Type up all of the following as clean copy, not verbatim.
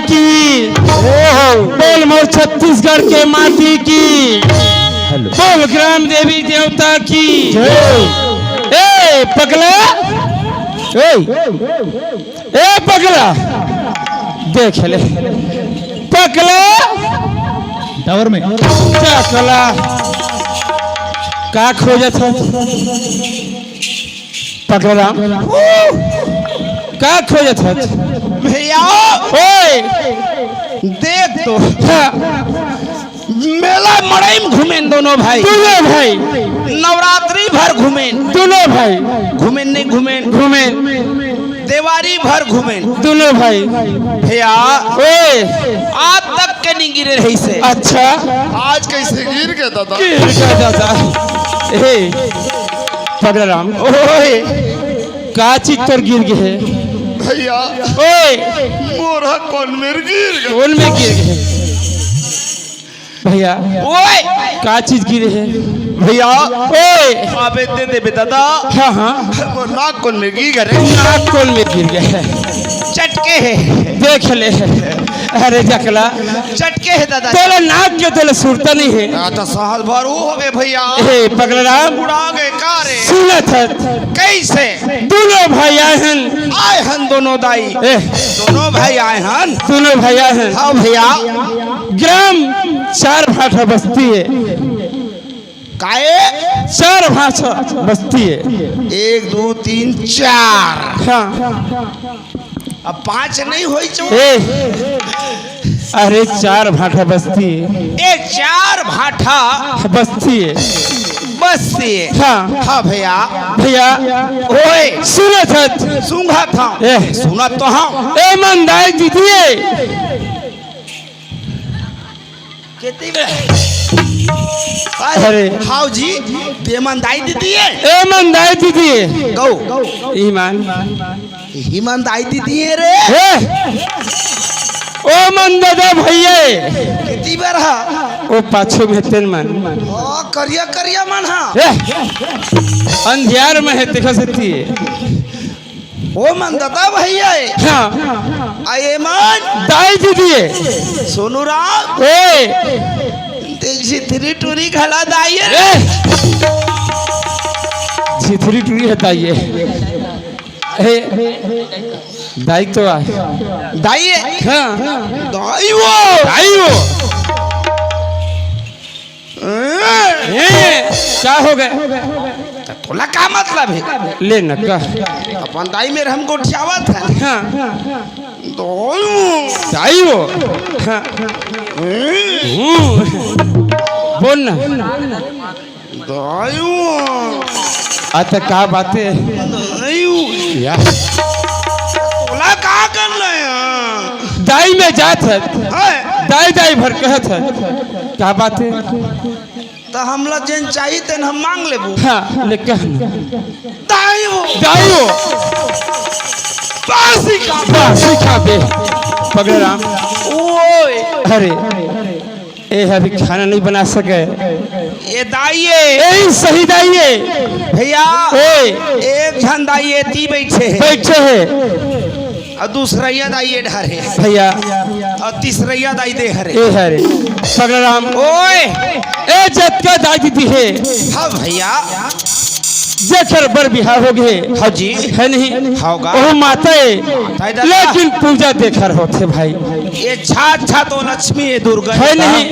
की, बोल मोर छत्तीसगढ़ के माटी की, बोल ग्राम देवी देवता की। ए पगला, ए पगला, देख ले पगला टावर में क्या कला का खोजत है पगला, का खोजत है भैया ओए देख तो हाँ, मेला मड़ई में घूमे दोनों भाई, दोनों भाई नवरात्रि भर घूमे, दोनों भाई घूमे नहीं घूमे, घूमे देवारी भर घूमे दोनों भाई भैया। ओए आज तक के नहीं गिरे रही से। अच्छा आज कैसे गिर गए दादा? गिर का दादा ए पगलाराम ओए का चीज तर गिर गए भैया ओए मोरा कौन मेर गिर गए? कौन में गिर गए भैया ओए का चीज गिरे है भैया ओए अबे दे दे दादा, हाँ हाँ वो नाक कौन में गिर गए? नाक कौन में गिर गए चटके है, देख ले अरे जकला चटके है दादा, तोला नाक के तोला सुरता नहीं है तो सहल भर हो गए भैया, ए पगलाराम उड़ा गए का रे? सुनत है कैसे दोनों भाई आए हैं आए हन दोनों दाई, ए दोनों भाई आए हन। दोनों भाई आए हैं हाँ भैया ग्राम चार भाषा बस्ती है, काए चार भाषा बस्ती है 1 2 3 4, हाँ अब 5 नहीं होई चो। ए अरे चार भाषा बस्ती है, ए 4 भाठा बस्ती है बस से। हाँ हाँ भैया भैया ओए सुनत है सुंघा था ए सुना तो हाँ ए मंदाई दीदी कितनी बे अरे हाउ जी ईमानदारी दीदी है, ए मंदाई दीदी गौ ईमान ईमानदारी दीदी है रे। ए ओ मन दादा भैया कितनी बार हा ओ पाछू में तेन मन ओ करिया करिया मन हा ए अंधियार में है देखो सकती है ओ मन दादा भैया हाँ आये मन दाई दीदी सोनू राम ए देखी थ्री टूरी खला दाई है ए झिथरी टूरी हटाइए ए दाई तो आ दाई है हाँ दाई वो दाई वो ए क्या हो गए तोला का मतलब है? ले न का अपन दाई में हमको उठावत है। हाँ दाई दाई वो हाँ बोल ना दाई आता का बातें या तोला का कर रहे हैं? दाई में जात है है दाई दाई भर कहत है क्या बात है तो हमला जन चाहिए तेन हम मांग लेबू। हाँ ले कह ना दाई वो दाई वो बासी का बासी खा बे पगलाराम ओए अरे ए अभी खाना नहीं बना सके ये दाइये ए सही दाइये भैया ओए एक झन दाइये ती बैठे है बैठे है और दूसरा दाइये ढारे भैया और तीसरा दाई दे हरे। ए हरे पगलाराम ओए ए जत का दाई दीदी है हाँ भैया जेकर बर बिहार हो गए हाँ जी है नहीं होगा ओह माता है दादा। लेकिन पूजा देखकर होते भाई ये छात छा तो लक्ष्मी है दुर्गा है नहीं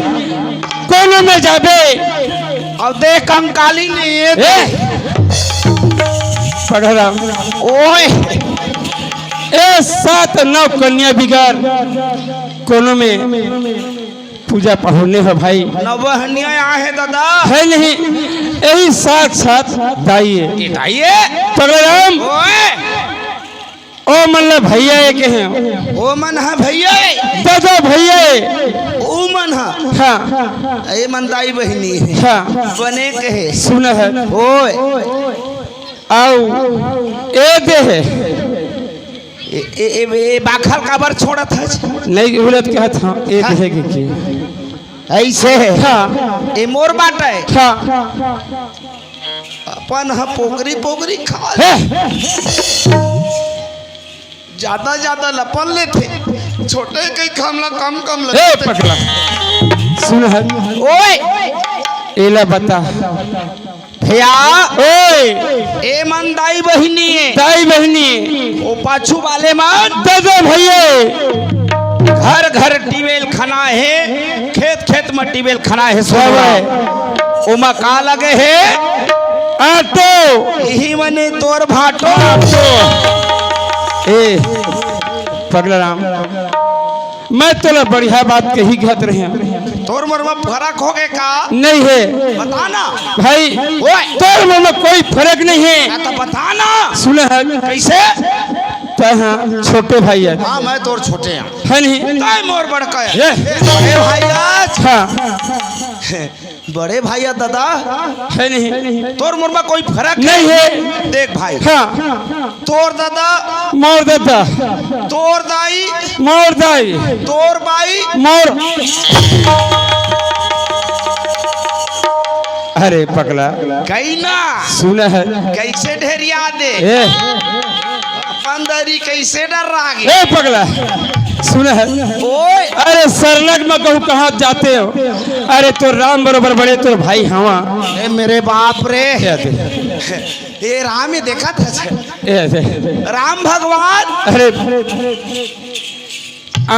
कोनो में जाबे और देख कंकाली नहीं है ए पगलाराम ओए ए 7 9 कन्या बिगार कोनो में पूजा पढ़ने हो भाई नवहनिया है दादा है नहीं यही साथ दाई है ये दाइये पगलाराम ओए ओ मल्ला भैया एक हैं ओ मन है भैया दादा भैया ओ मन है हाँ ये मन दाई बहनी है हाँ बने के है सुन है ओए आओ ए दे है ए बाखल काबर छोड़ा था नहीं बोलत क्या था ए देगी की ऐसे है हाँ ए मोर बाट है हाँ अपन हा पोगरी पोगरी खा है ज्यादा ज्यादा लपन लेते छोटे कई खामला कम कम ए लगते पगला सुन है ओए एला बता भैया ओए ए मन दाई बहिनी है दाई बहनी ओ पाछू वाले मन दादा भैया घर घर टीवेल खाना है खेत खेत में टीवेल खाना है सब सोना है ओमा का लगे है आटो यही मने तोर भाटो ए पगला राम मैं तोला बढ़िया बात कही कहत रहे तोर मोर में फर्क हो गए का नहीं है बताना भाई ओए तोर में कोई फर्क नहीं है तो बताना सुन है कैसे हाँ छोटे भाई है हाँ मैं तोर छोटे हैं नहीं ताई मोर बड़का है ये बड़े भैया हाँ बड़े भैया दादा है नहीं तोर मोर में कोई फर्क नहीं है देख भाई हाँ तोर दादा मोर दादा तोर दाई मोर दाई तोर बाई मोर अरे पगला कहीं ना सुन है कैसे ढेरिया दे ए अपन दरी कैसे डर रहा गे ए पगला सुन है ओए अरे सरलग में कहूँ कहाँ जाते हो अरे तो राम बरोबर बड़े तो भाई हवा ए मेरे बाप रे ए दे, ये राम ये देखा था ए दे। राम भगवान अरे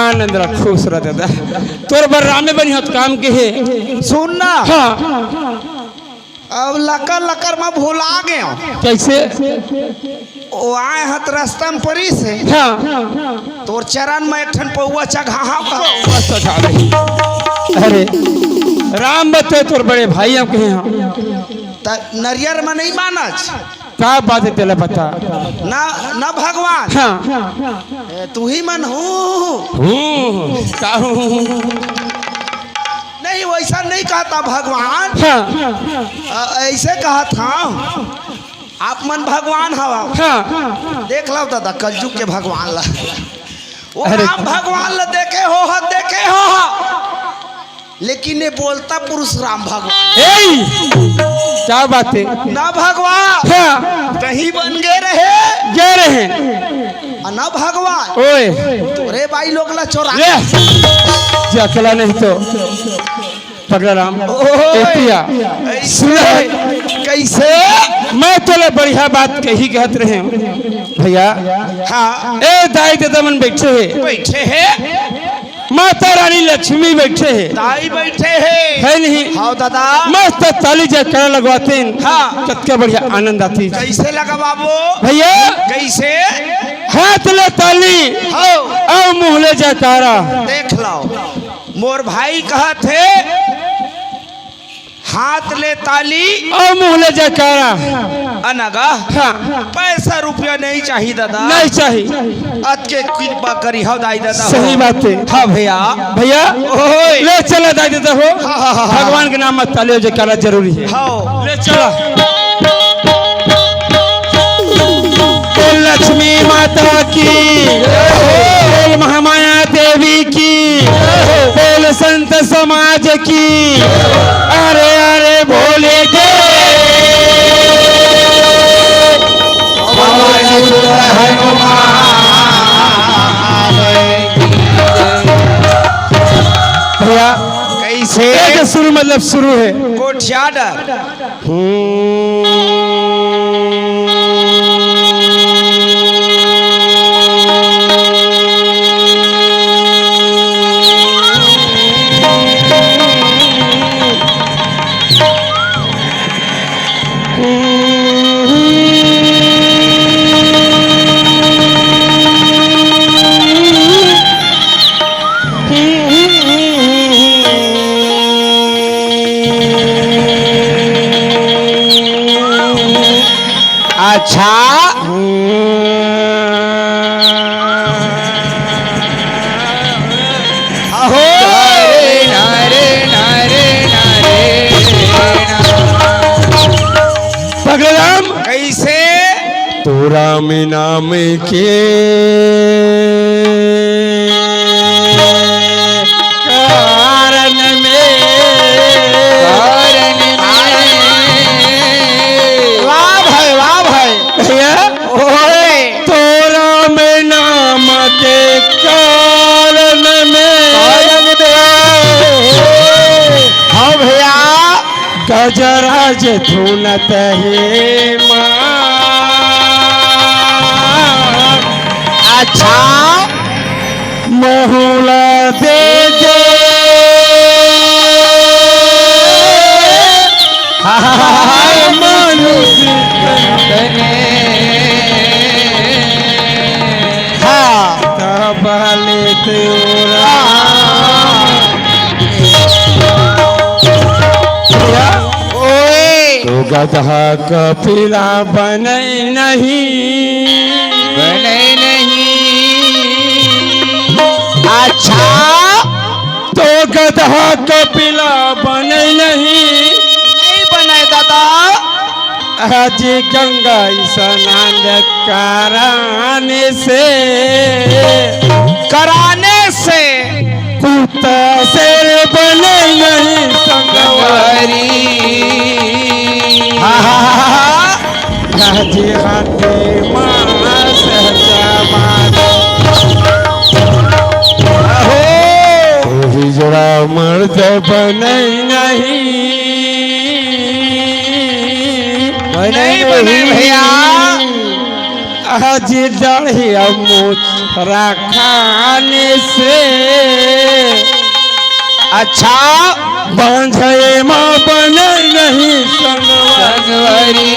आनंद रहा खुश रह दादा तोर बर रामे बनी हो काम के है सुनना हाँ अब लकर लकर में भूला गए कैसे ओ आए हत रास्ता में परी से हाँ तोर चरण में एक ठन पौआ चघा बस उठा ले। अरे राम बते तोर बड़े भाई हम कहे हाँ नरियर में नहीं मानच का बात है तेला बता ना ना भगवान हाँ ए, तू ही मन हो का हूँ नहीं वैसा नहीं कहता भगवान हाँ ऐसे कहा था आप मन भगवान हवा हाँ देख लो दादा कलयुग के भगवान ला वो अरे राम भगवान ला देखे हो लेकिन ये बोलता पुरुष राम भगवान ए क्या बात है ना भगवान हाँ कहीं बन गए रहे जा रहे हैं और ना भगवान ओए तोरे भाई लोग ला चोरा ले जे अकेला नहीं तो पगला राम एतिया सुन कैसे मैं तोले बढ़िया बात कही कहत रहे भैया हाँ ए दाई दादा मन बैठे है बैठे हैं माता रानी लक्ष्मी बैठे है दाई बैठे हैं है नहीं हाँ दादा मस्त ताली जय कर लगवाते हैं हाँ। कतका बढ़िया आनंद आती कैसे लगा बाबू भैया कैसे हाथ ले ताली हो और मुँह ले जयकारा देख लो मोर भाई कहा थे हाथ ले ताली और मुँह ले जयकारा अनगा हाँ पैसा रुपया नहीं चाहिए दादा नहीं चाहिए अत के कृपा करी हो दाई दादा सही बात है हाँ भैया भैया ओए ले चला दाई दादा हो हाँ। भगवान के नाम मत ताली हो जयकारा जरूरी है हाँ ले चला लक्ष्मी माता की बोल महामाया देवी की बोल संत समाज की अरे अरे भोले के भैया कैसे शुरू मतलब शुरू है कोठिया डर अच्छा अहो भगवान कैसे तो राम नाम के कारण में वाह भाई भैया ओए तो राम नाम के काल गजराज धुनत हे माँ। अच्छा महुला दे दे हाय मनुष्य हाँ तबले तेरा ओए तो गधा कपिला बने नहीं अच्छा तो गधा कपिला बने नहीं बने दादा आज गंगा स्नान कराने से कुत्ता शेर बने नहीं संगवारी। आज हाथी माँ हिजड़ा मर्द बने नहीं बने भैया। आज दाढ़िया मोछरा खाने से अच्छा बांझे माँ बने नहीं संगवारी।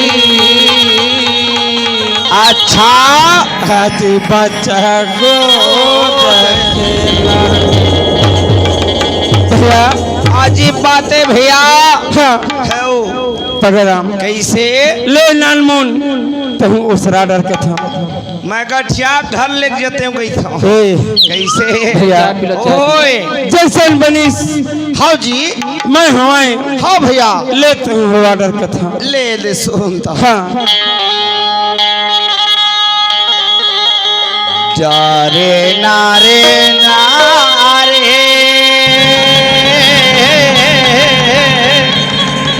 अच्छा आज बच्चा गोद भैया अजीब बात है भैया। हाँ है पगराम कैसे ले नानमोन तू उसरा डर के था मैं गठिया घर ले जाते हूँ गई था ए कैसे भैया ओए जैसन बनीस हाँ जी मैं हवाए हाँ भैया ले तू हवा डर के था ले ले सुनता हाँ चारे नारे नारे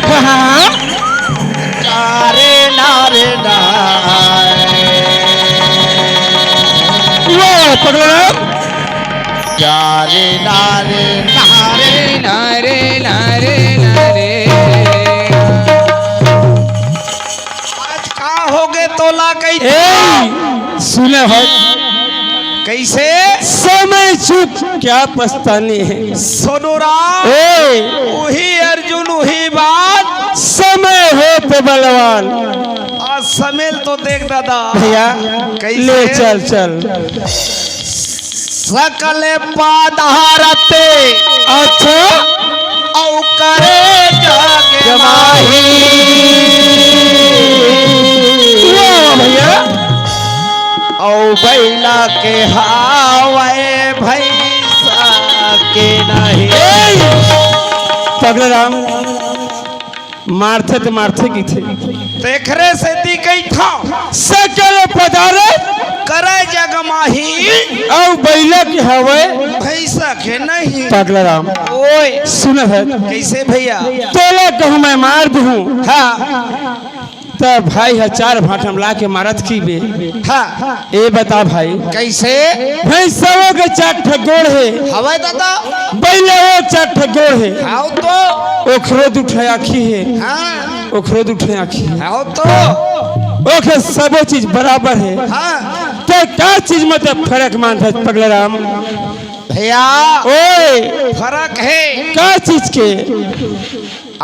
हाँ चारे नारे नारे वो पगलाम चारे नारे नारे नारे नारे नारे आज का हो गए तोला कई ए सुने हो कैसे समय चुप क्या पछतानी है सोनूरा ए वही अर्जुन वही बात समय हो तो बलवान आज समेल तो देख दादा भैया कैसे? ले चल चल सकल पादारते अच्छा औ करे जग माही वाह भैया औ बैला के हावे भैंसा के नहीं पगलाम मारथे तो मारथे की थे देखरे से दी गई था सकल पदार्थ करे जग माही और बैला के हवे भैंसा के नहीं पगलाम ओए सुन है कैसे भैया तोला कहूँ मैं मार दूँ हाँ तब भाई है चार भाटम ला के मारत की बे हाँ ए बता भाई कैसे भैंसों के चार ठगोड़ है हवाई दादा बैले वो चार ठगोड़ है आओ तो ओखरो दुठे आखी है हाँ ओखरो दुठे आखी है आओ तो ओखे सबो चीज बराबर है हाँ तो क्या चीज में तो फर्क मानता है पगलाराम भैया ओए फर्क है क्या चीज के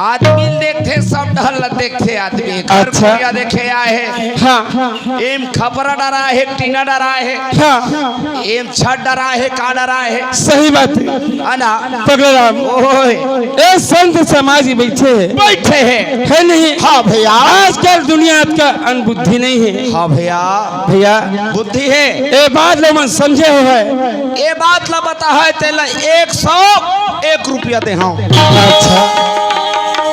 आदमी देखते सब ढल देखते आदमी घर अच्छा। बढ़िया देखे आए हैं हाँ एम खपरा डरा है टीना डरा है हाँ एम छत डरा है का डरा है सही बात है अना पगलाराम ओए ए संत समाज ही बैठे है बैठे हैं है नहीं हाँ भैया आजकल दुनिया का अनबुद्धि नहीं है हाँ भैया भैया बुद्धि है ए बात लोग मन समझे हो है ये बात ला बता है तेला 101 रुपया दे हाँ अच्छा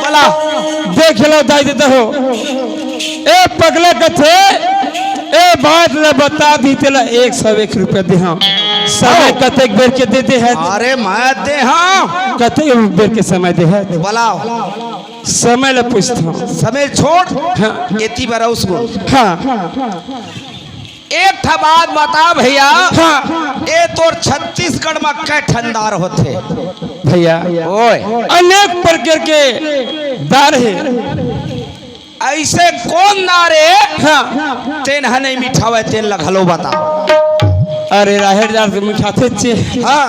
बोला देख लो दाई देते हो ए पगले कथे ए बात ले बता दी तेला 101 रुपया दे हाँ समय कतेक बेर के देते हैं अरे मैं दे हाँ कतेक बेर के समय दे है बोलाओ समय ले पूछता हूँ समय छोड़ हाँ एती बार उसको हाँ एक ठा बात बता भैया, हाँ ए तोर छत्तीसगढ़ में कै ठंडार होते? भैया ओए अनेक प्रकार के दार है। ऐसे कौन नारे हाँ तेन है नहीं मिठावे तेन लगलो बता। अरे राहेर दार से मीठा थे, हाँ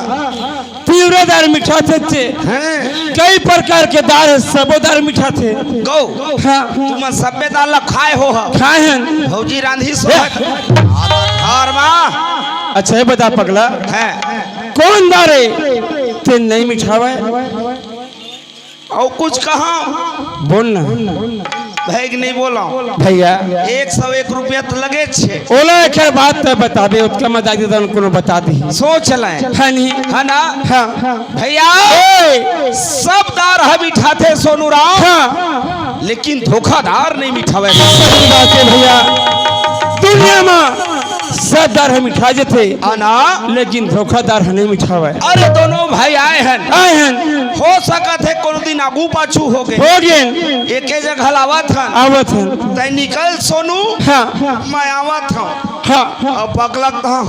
तीव्र दार मीठा थे, हैं कई प्रकार के दार है, सबो दार मीठा थे। गो हाँ तुम सभ्य दाल खाए हो खाए हैं। भौजी रांधी सो और माँ अच्छा ये बता पगला, है कौन दारे ते नहीं मिठावा? और कुछ कहा बोल ना भैग नहीं बोला। भैया 101 रुपया तो लगे छे। ओला एक बात तो बता दे, उसका मजा देता उनको बता दी। सोच लें है नहीं? है ना हाँ भैया, ए, सब दार है मीठा थे सोनू राम, हाँ लेकिन धोखादार नहीं मिठावे। सही बात है भैया, दुनिया में सब दार है मिठा थे, आना लेकिन धोखादार है नहीं मिठावा। अरे दोनों भाई आए हैं, आए हैं, हो सकत है कोनो दिन आगू पाछू हो गए, हो गए, एक जगह लावत हन आवत हैं। तै निकल सोनू, हाँ मैं आवत हूँ हाँ और पगलत हूँ।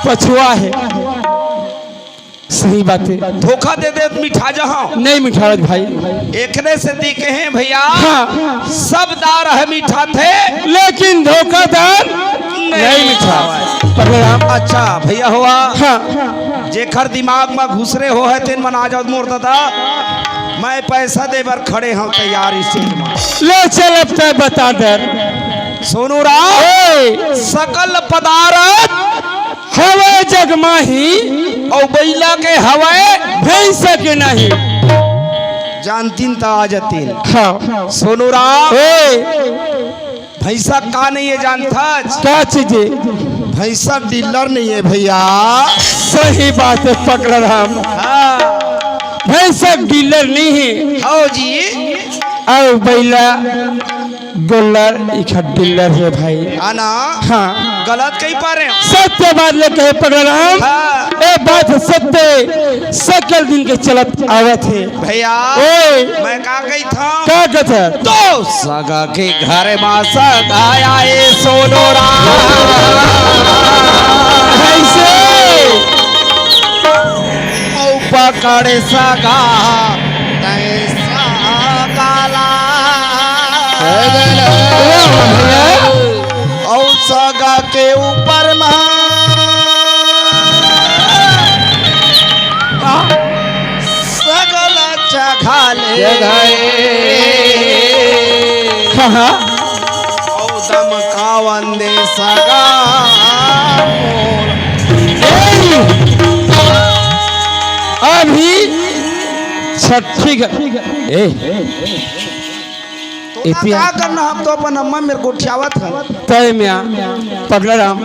पछुआ है, सही बात है, धोखा दे दे मिठा जहाँ नहीं मिठावत भाई। एकने से दिखे हैं भैया, हाँ सब दार है मीठा थे, लेकिन धोखादार नहीं मिठा। परशुराम अच्छा भैया हुआ हाँ जेखर दिमाग में घुसरे हो है तेन मन आ जाओ मोर दादा, मैं पैसा दे बर खड़े हूँ तैयार इस चीज में। ले चल अब तक बता दर सोनू राम, ए, सकल पदार्थ हवा जग माही और बैला के हवाए भैंस के नहीं। जानतीन तो आ जातीन। हाँ सोनू राम, ए भैंसा का नहीं है जानता? क्या चीजे? भैंसा डीलर नहीं है भैया। सही बात है पकड़राम, हाँ भैंस डीलर नहीं है, आओ जी और बैला गोलर इकट्ठ डीलर है भाई। आना हाँ गलत कहीं पा रहे हो। सत्य बात लेके है पकड़राम, हाँ ए बात सत्य सकल दिन के चलत आवत है भैया, ओए मैं का गई था क्या कहता? तो सगा के घर में सगाया ए सोनू राम, ऐसे औ पकड़े सगा तैसा गाला, औ सगा के ऊपर सगल चघा ले हाँ हाँ औ दम का वंदे सगा अभी छठी ए क्या करना, हम तो अपन अम्मा मेरे को उठावत है। तय मिया पगड़राम,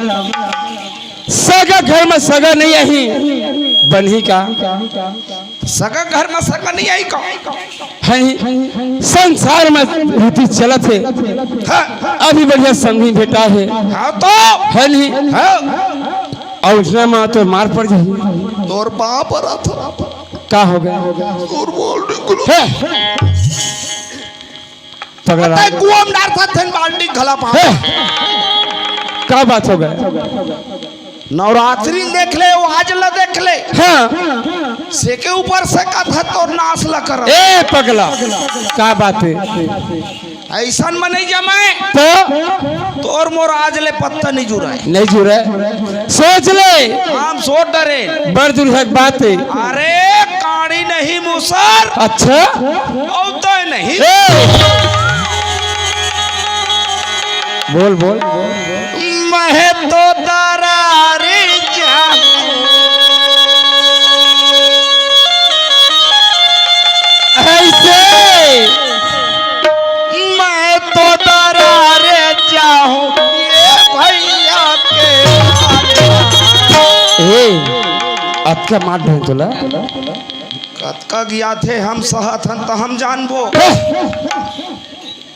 सगा घर में सगा नहीं आई बन्ही का सगा घर में सगा नहीं आई का है, संसार में रीति चलत है, हाँ, अभी बढ़िया संगी बेटा है, हाँ तो है नहीं? हाँ, और उसने माँ तो मार पड़ जाएगी। तोर बाप आ रहा था क्या हो गया? और बोल निकलो है पगड़राम, तै कुआं में डाल था थन बाल्टी खला पा। है क्या बात हो गया? नवरात्रि देख ले, वो आज ला देख ले, हाँ से के ऊपर से का था तो नाश ला कर। ए पगला क्या बात है? ऐसा में नहीं जमाए तो तोर मोर आज ले पत्ता नहीं जुड़ा है। नहीं जुड़े, सोच ले, हम सोच डरे, बड़ दुर्भाग्य बात है। अरे काड़ी नहीं मुसर अच्छा और तो नहीं ए! बोल बोल मैं तो दरारे जा ऐसे मैं तो दरारे जाऊं ये भैया के ए अब क्या मार ढूंढ तुला? कतका गया थे हम सहत हन तो हम जानबो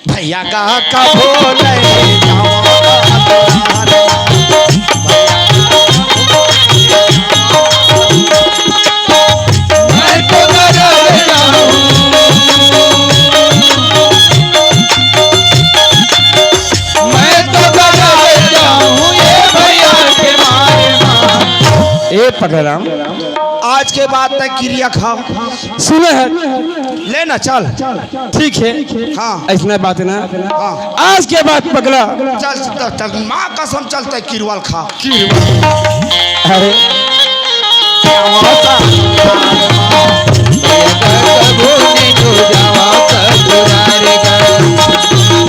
भैया का भोले मैं तो दरारे जाऊं, मैं तो दरारे पकड़ाम आज के बाद तक क्रिया खाओ। सुने है लेना चल। ठीक है हाँ। ऐसा बात ना हाँ। आज के बाद पकड़ा चल चल चल माँ कसम चलते किरवाल खा। अरे भूले तो जावा कबूरारे का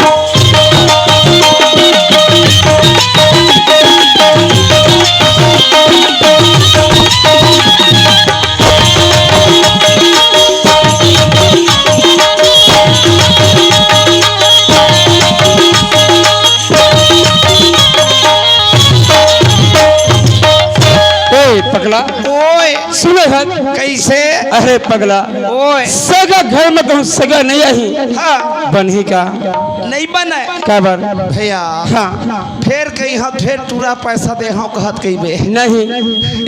पगला ओए सुने है कैसे? अरे पगला ओए सगा घर में कहूँ सगा नहीं आई हाँ बनी का नहीं बने काबर भैया। हाँ फिर कहीं हाँ फिर पूरा पैसा दे हाँ कहत कही बे नहीं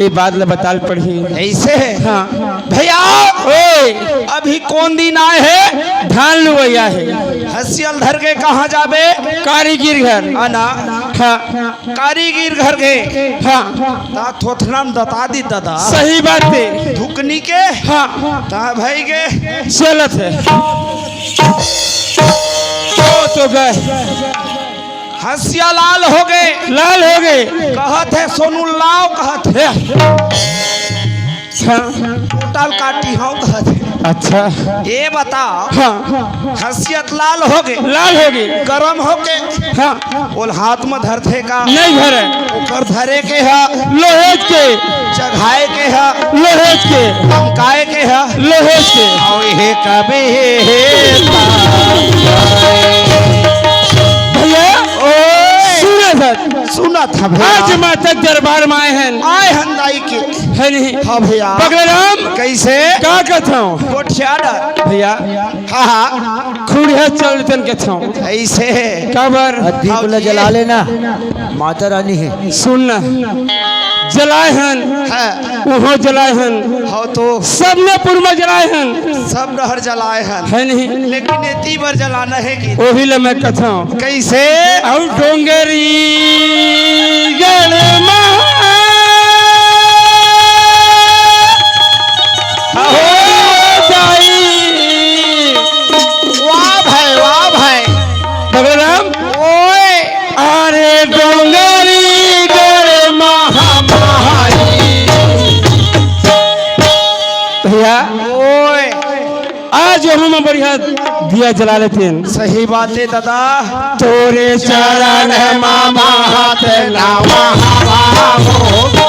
ये बात ल बताल पड़ी ऐसे हाँ भैया। ओए अभी कौन दिन आए है? धान लुवैया है हसियल धर के कहाँ जाबे? कारीगिर घर आना हाँ कारीगिर घर के हाँ ता थोथनाम दता दी दादा सही बात है धुकनी के हाँ ता भाई के चलत है तो गए हसिया लाल हो गए लाल हो गए कहत है सोनू लाओ कहत है हाँ टोटल काटी हाँ कहत है। अच्छा ये बताओ हाँ हसियत लाल हो गए लाल हो गई गरम हो के हाँ बोल हाथ में धरते का नहीं भरे ऊपर धरे के है लोहेज के चघाए के है लोहेज के धमकाए के है लोहेज के और हे कबे भैया सुने सर सुना था आज भैया माता दरबार में आए हैं आए हंदाई के है नहीं हाँ भैया पगले राम कैसे का कहता हूँ कोठिया डर भैया हाँ हाँ खुड़िया चल तन कहता हूँ ऐसे काबर दीप ल जला लेना माता रानी है। सुनना जलाए हन है वहाँ जलाए हन हो तो सबने पुर में जलाए हन सब नहर जलाए हैं है नहीं लेकिन इतनी बार जलाना है कि वही ले मैं कहता हूँ कैसे? और डोंगरी गणमा हो जाई वाह भाई वाह भाई भगवान ओए अरे डोंगरी गणमा भैया ओए आज हम बढ़िया दिया जला लेते हैं सही बात है दादा। तोरे चरण मामा हाथ लावा हवा हो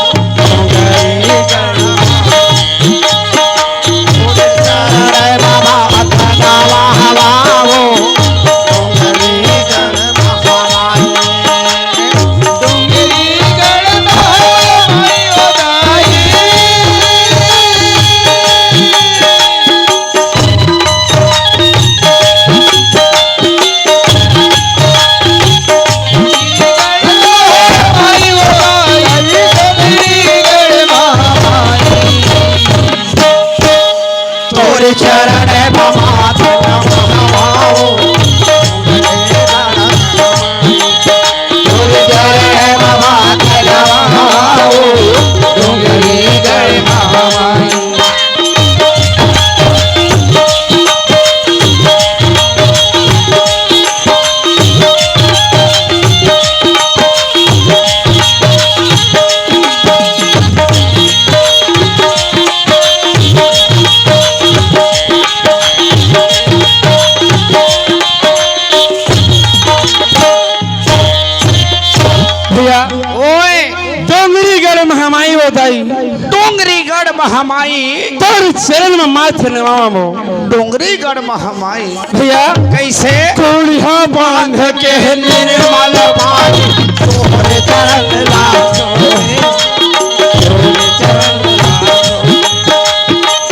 डोंगरीगढ़ महामाई तोर चरण में माथे नवामो डोंगरीगढ़ महामाई भैया कैसे? कोड़िया बांध के निर्मल पानी तोहरे चरण लाजो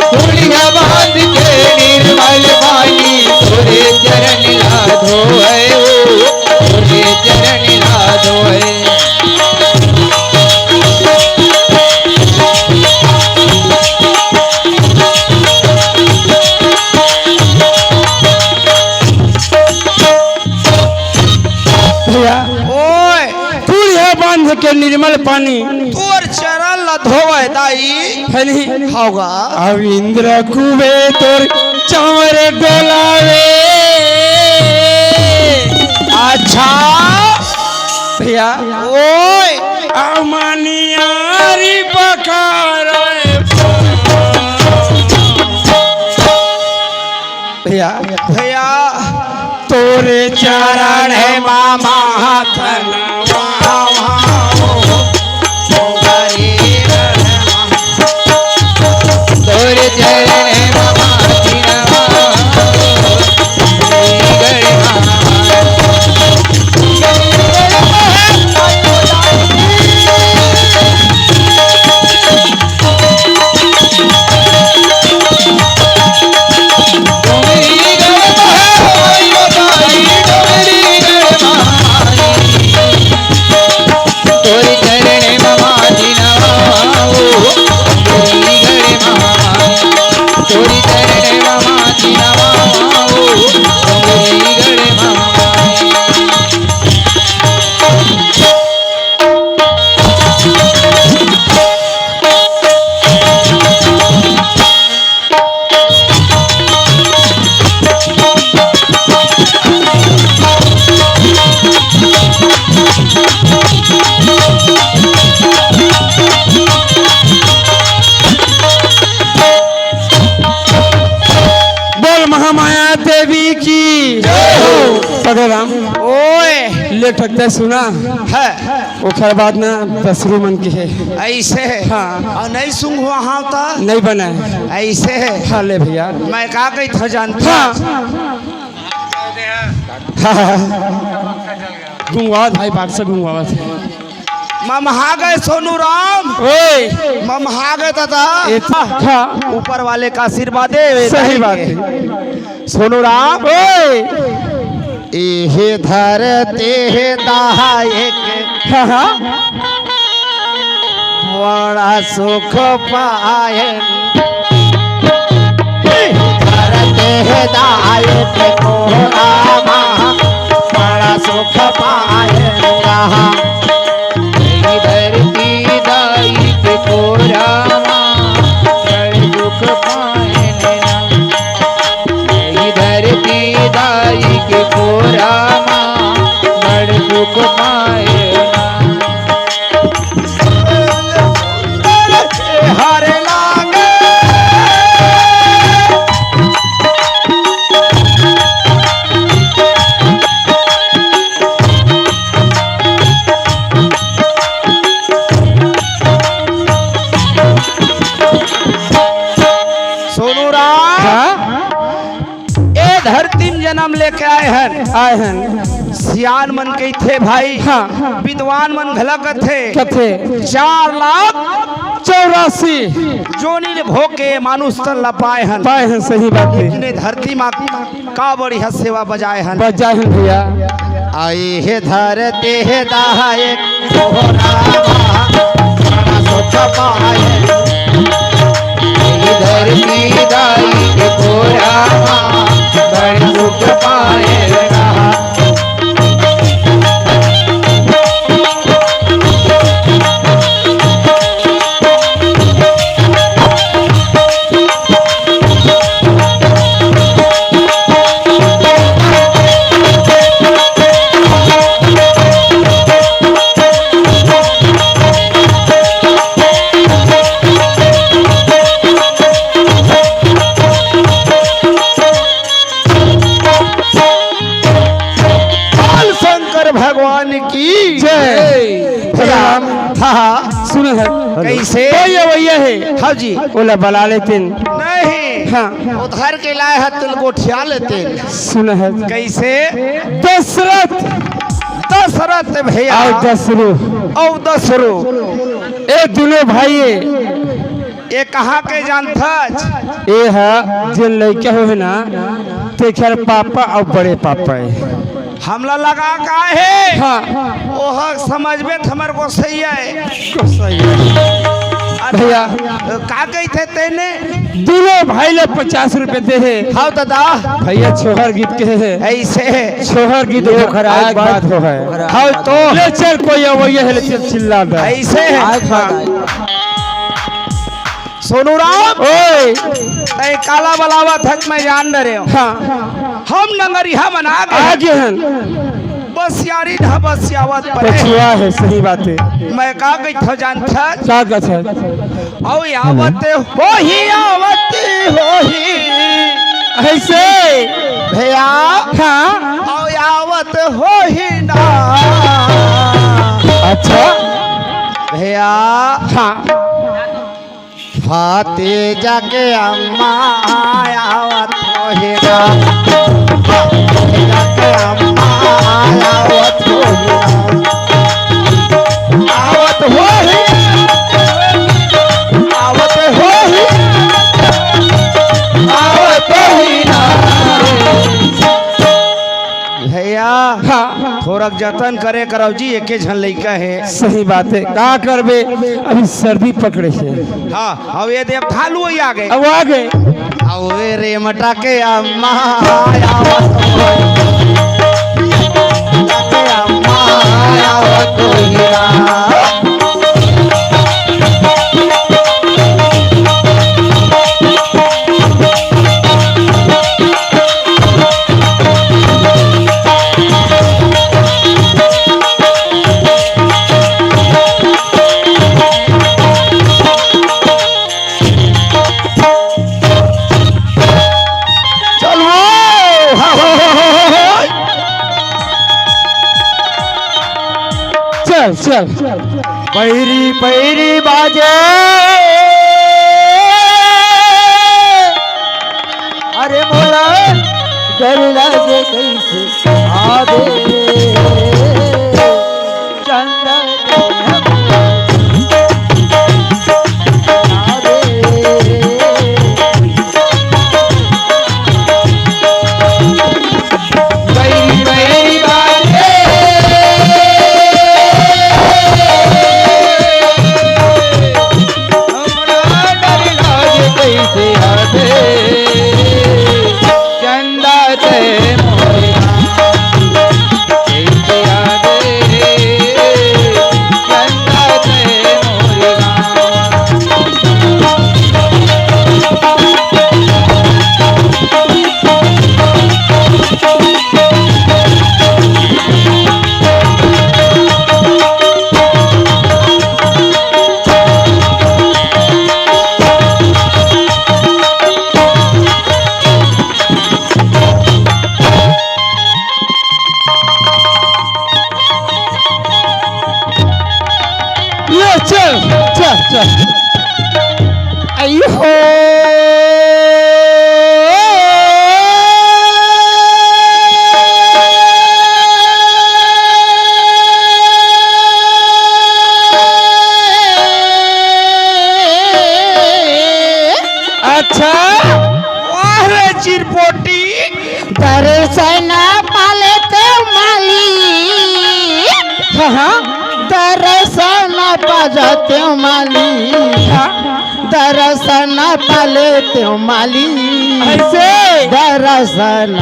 कुड़िया बांध के निर्मल पानी तोरे चरण लाधो है तोरे चरण लाधो है। ओए के निर्मल पानी तोर चरण ला धोवे दाई भाई है नहीं होगा। अब इंद्र कुबे तोर चौर डोलावे। अच्छा भैया ओए अमनियारी बखारा भैया भैया तोरे चरण है मामा तोरे चरण मामा दीनवा गढ़ महामाया देवी की पगराम ओए ले ठकते सुना है ओखर बाद ना दसरू मन के है ऐसे है हाँ। और नहीं सुंग हुआ हाँ था नहीं बना है ऐसे है। हाँ ले भैया मैं का गई था जानता हाँ गुंगवा भाई बाग से गुंगवा ममहा गए सोनू राम ओए ममहा गए दादा हाँ ऊपर वाले का आशीर्वाद है। सही बात है सोनू राम ओए एहे धरते है दायक हाँ हाँ बड़ा सुख पाए धरते है दायक को रामा बड़ा सुख पाए रहा धरती दाई के कोरामा बड़ दुख पाए धरती दाई के कोरामा बड़ दुख पाए हरे लागे सोनू राम ए धरती में जन्म लेके आए हैं सियान मन के थे भाई हाँ। विद्वान मन घलक थे कथे 4,84,000 जोनी ने भोके मानुष तन लपाए हैं पाए हैं सही बात है ने धरती माँ का बड़ी हद सेवा बजाए हैं बजाए हैं भैया आई है धरते है दायक धरती दाई के कोरामा बड़ दुख पाए रहा भगवान की जय राम हाँ सुनो है कैसे भैया भैया है हाँ जी ओला बला लेते नहीं हाँ उधर के लाए है तिल गोठिया लेते सुनो है कैसे दशरथ दशरथ भैया और दसरू और दसरो ए दोनों भाई ये कहाँ के जानता ए है जो लड़का हो है ना ते खैर पापा और बड़े पापा है हमला लगा का है हाँ ओह समझ में हमारे को सही है भैया का गई थे तेने दोनों भाई ले 50 रुपए दे है हाँ दादा भैया छोहर गीत के है ऐसे छोहर गीत हो खराब बात हो है हाँ तो ले चल कोई वही है ले चल चिल्ला दे ऐसे है सोनू राम ओए तय काला बलावा थक मैं जान डरे हो हाँ हम नंगरिया मना आगे गए हैं बस यारी ढा बस यावत पड़े पछुआ है सही बात है मैं का गई था जान था क्या कहते हैं औ यावत हो ही ऐसे भैया हाँ औ यावत हो ही ना अच्छा भैया हाँ फाते जाके अम्मा आवत हो ही ना जाके अम्मा आवत हो ही ना आवत हो ही आवत हो ही आवत ही ना भैया हाँ थोड़ा जतन करे करब जी एके झन लइका है सही बात है का करबे अभी सर्दी पकड़े से हाँ अब ये देव थालू ही आ गए अब आ गए अवे रे मटा के अम्मा आवत होई के अम्मा आवत होई ना चल चल पैरी पैरी बाजे अरे मोला डर लगे कैसे आवे चंदा चल चल चल अयो अच्छा अरे चिरपोटी दर्शन पालते माली हाँ दर्शन पाजते माली दर्शन पालते माली ऐसे दर्शन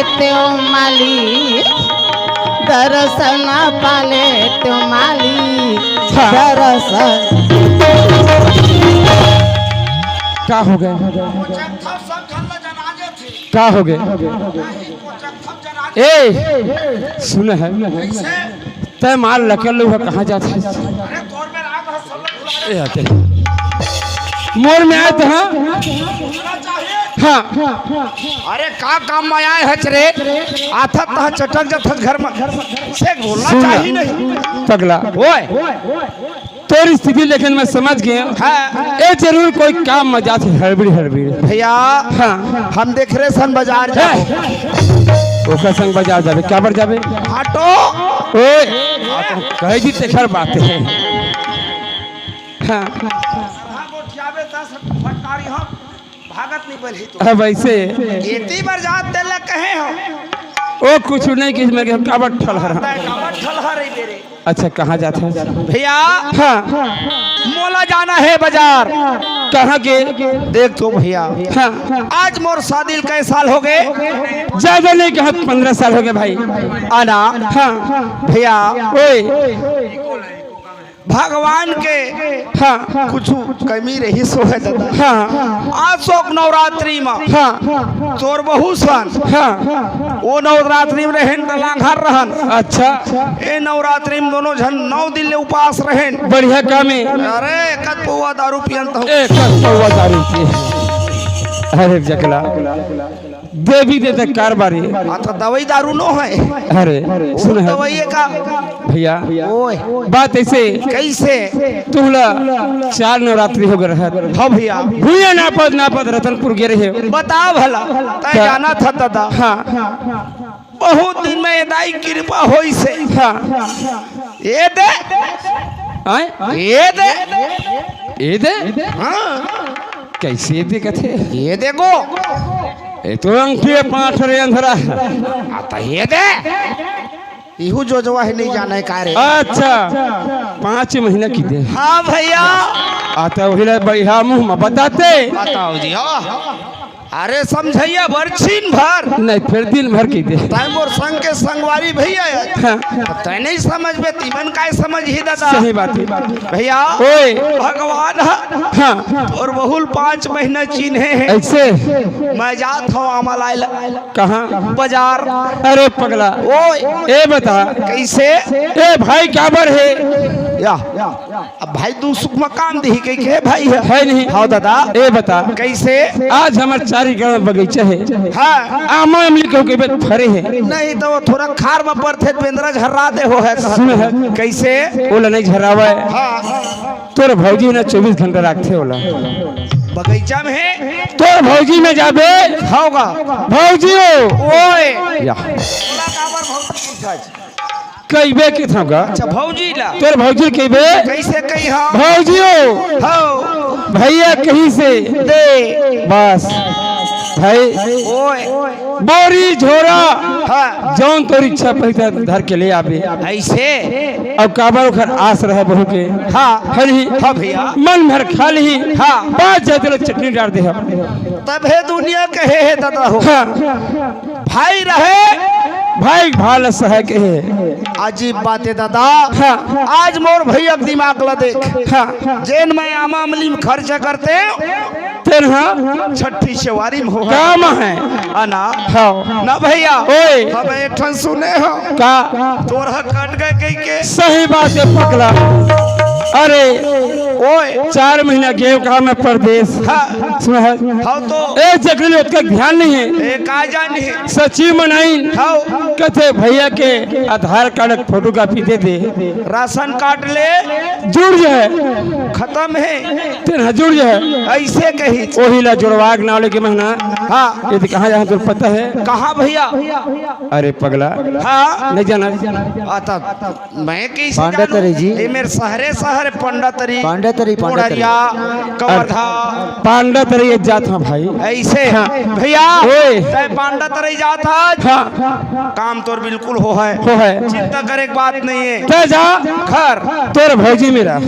त्यों माली दर्शन पाले त्यों माली दर्शन। क्या हो गए? क्या हो गए? ए सुन है तय माल लकल लो कहाँ जाते हैं? ए आते मोर में आए थे। हाँ अरे का काम में आए है रे? आथा तह चटक जथक घर में से बोलना सुन चाहिए नहीं। पगला ओए तेरी स्थिति लेकिन मैं समझ गया। हाँ। ए जरूर कोई काम में जाते हड़बड़ी हड़बड़ी। भैया हाँ हम देख रहे सन बाजार जाओ। ओका संग बाजार जावे क्या बर जावे? ऑटो ओए कहे भी तेखर बात है। हाँ भागत नहीं बल तो अब ऐसे एती बार जात तेल कहे हो ओ कुछ नहीं कि मैं काबर ठलहर। ठलहर ही बेरे। अच्छा कहाँ जाते हैं? भैया हाँ मोला जाना है बाजार। कहाँ के? देख तो भैया हाँ आज मोर शादी कई साल हो गए? ज्यादा नहीं कहा 15 साल हो गए भाई। आना हाँ भैया ओए भगवान के हाँ कुछ कमी रही सो है दादा। हाँ आज शोक नवरात्रि में हाँ तोर बहु सन हाँ वो नवरात्रि में रहन लांघर रहन। अच्छा ए नवरात्रि में दोनों जन 9 दिन ले उपास रहन। बढ़िया काम है। अरे कद पौवा दारू पियन तो एक पौवा दारू पी। अरे जकला देवी देते कारबारी। तो दवाई दारू नो है। अरे सुन है दवाई का भैया ओए बात ऐसे कैसे तुहला 4 नवरात्रि हो गए है। हाँ भैया भूया नापद रतनपुर गे रहे हो। बता भला तय क्या? जाना था दादा। हाँ बहुत दिन में दाई कृपा होई से। हाँ ये दे आए ये दे ए दे हाँ कैसे दे कथे? ये देखो ए तो अंकी 5 रे अंधरा। आता ये दे इहू जो जवा है नहीं जाना है का रे। अच्छा 5 महीना की दे। हाँ भैया आता वही ला बढ़िया मुंह में बताते। बताओ जी। हाँ अरे समझैया बरछीन भर नहीं फिर दिन भर की दे। तय मोर संग के संगवारी भैया हाँ तय नहीं समझ में तीमन काय समझ ही दादा। सही बात है। भैया ओए भगवान हाँ और बहुल 5 महीना चिन्हे हैं। ऐसे मैं जात हूँ अमलाइल कहाँ? बाजार। अरे पगला ओए ए बता कैसे ए भाई काबर है? या अब भाई तू सुख में काम दी कही के भाई है नहीं हाँ दादा। ए बता कैसे आज हमारे 4 गाँव बगीचा है। हाँ आमा अमली कहो के बेट फरे है। नहीं तो वो थोड़ा खार में पड़ते बेंद्रा झर्रा दे हो है सुन है कैसे ओला नहीं झरावा है। हाँ तोर भौजी ने 24 घंटा रखते ओला। बगीचा में है तोर भौजी में जाबे होगा भौजी ओए या अच्छा कईबे के थागा भौजी ला तोर भौजी कईबे कैसे कही हाँ भौजी हो भैया कहीं से दे बस भाई ओए बोरी झोरा हाँ जौन तोर इच्छा पैसा धर के ले आबे। ऐसे अब काबर ओखर आस रहे बहू के। हाँ हरी हाँ भैया मन भर खा ली। हाँ बात जाते चटनी डाल दे। तब है दुनिया कहे है दादा हो। हाँ भाई रहे भाई भाल सह के है। अजीब बात है दादा। हाँ आज मोर भैया दिमाग ला देख। हाँ जेन में आमा अमली में खर्च करते तेर हाँ छठी सवारी में हो काम है आना हाँ ना भैया ओए हम एक ठन सुने हो का तोरा कट गए कही के। सही बात है पकड़ा। अरे ओए 4 महीना गए कहा मैं परदेश। हाँ सुना है हाँ तो ए जगह में उसका ध्यान नहीं है। एक आ जानी सची मनाई हाँ कहते भैया के आधार कार्ड फोटो कॉपी दे दे राशन कार्ड ले जुड़ जाए खत्म है तेरा जुड़ जाए। ऐसे कही वही ला जुड़वाग नाले के महीना। हाँ ये कहाँ जहाँ तुझे पता है? कहाँ भैया? अरे पगला हाँ नहीं जाना। आता मैं कैसे पांडे जानूं? तेरे जी। ये मेरे शहरे शहर रे पंडतरी पांडतरी कोड़रिया कवर्धा पांडा तेरी एक जात हाँ भाई। ऐसे भैया ओए। तय पंडतरी जात है हाँ काम तोर बिल्कुल हो है चिंता करे की बात नहीं है। ते जा घर तोर भौजी मेरा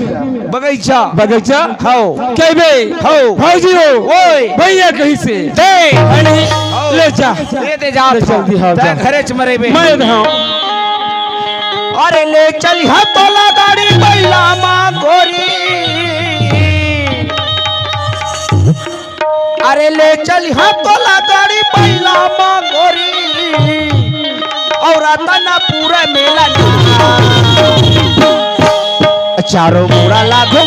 बगीचा बगीचा हो के बे हो भौजी हो ओए भैया कहीं से दे नहीं ले जा ले दे जा ले जल्दी हाँ जा घरे च मरे बे मैं हाँ अरे ले चल तोला गाड़ी बैला माँ गोरी अरे ले चल तोला गाड़ी बैला माँ गोरी और तना पूरा मेला चारों पूरा लागो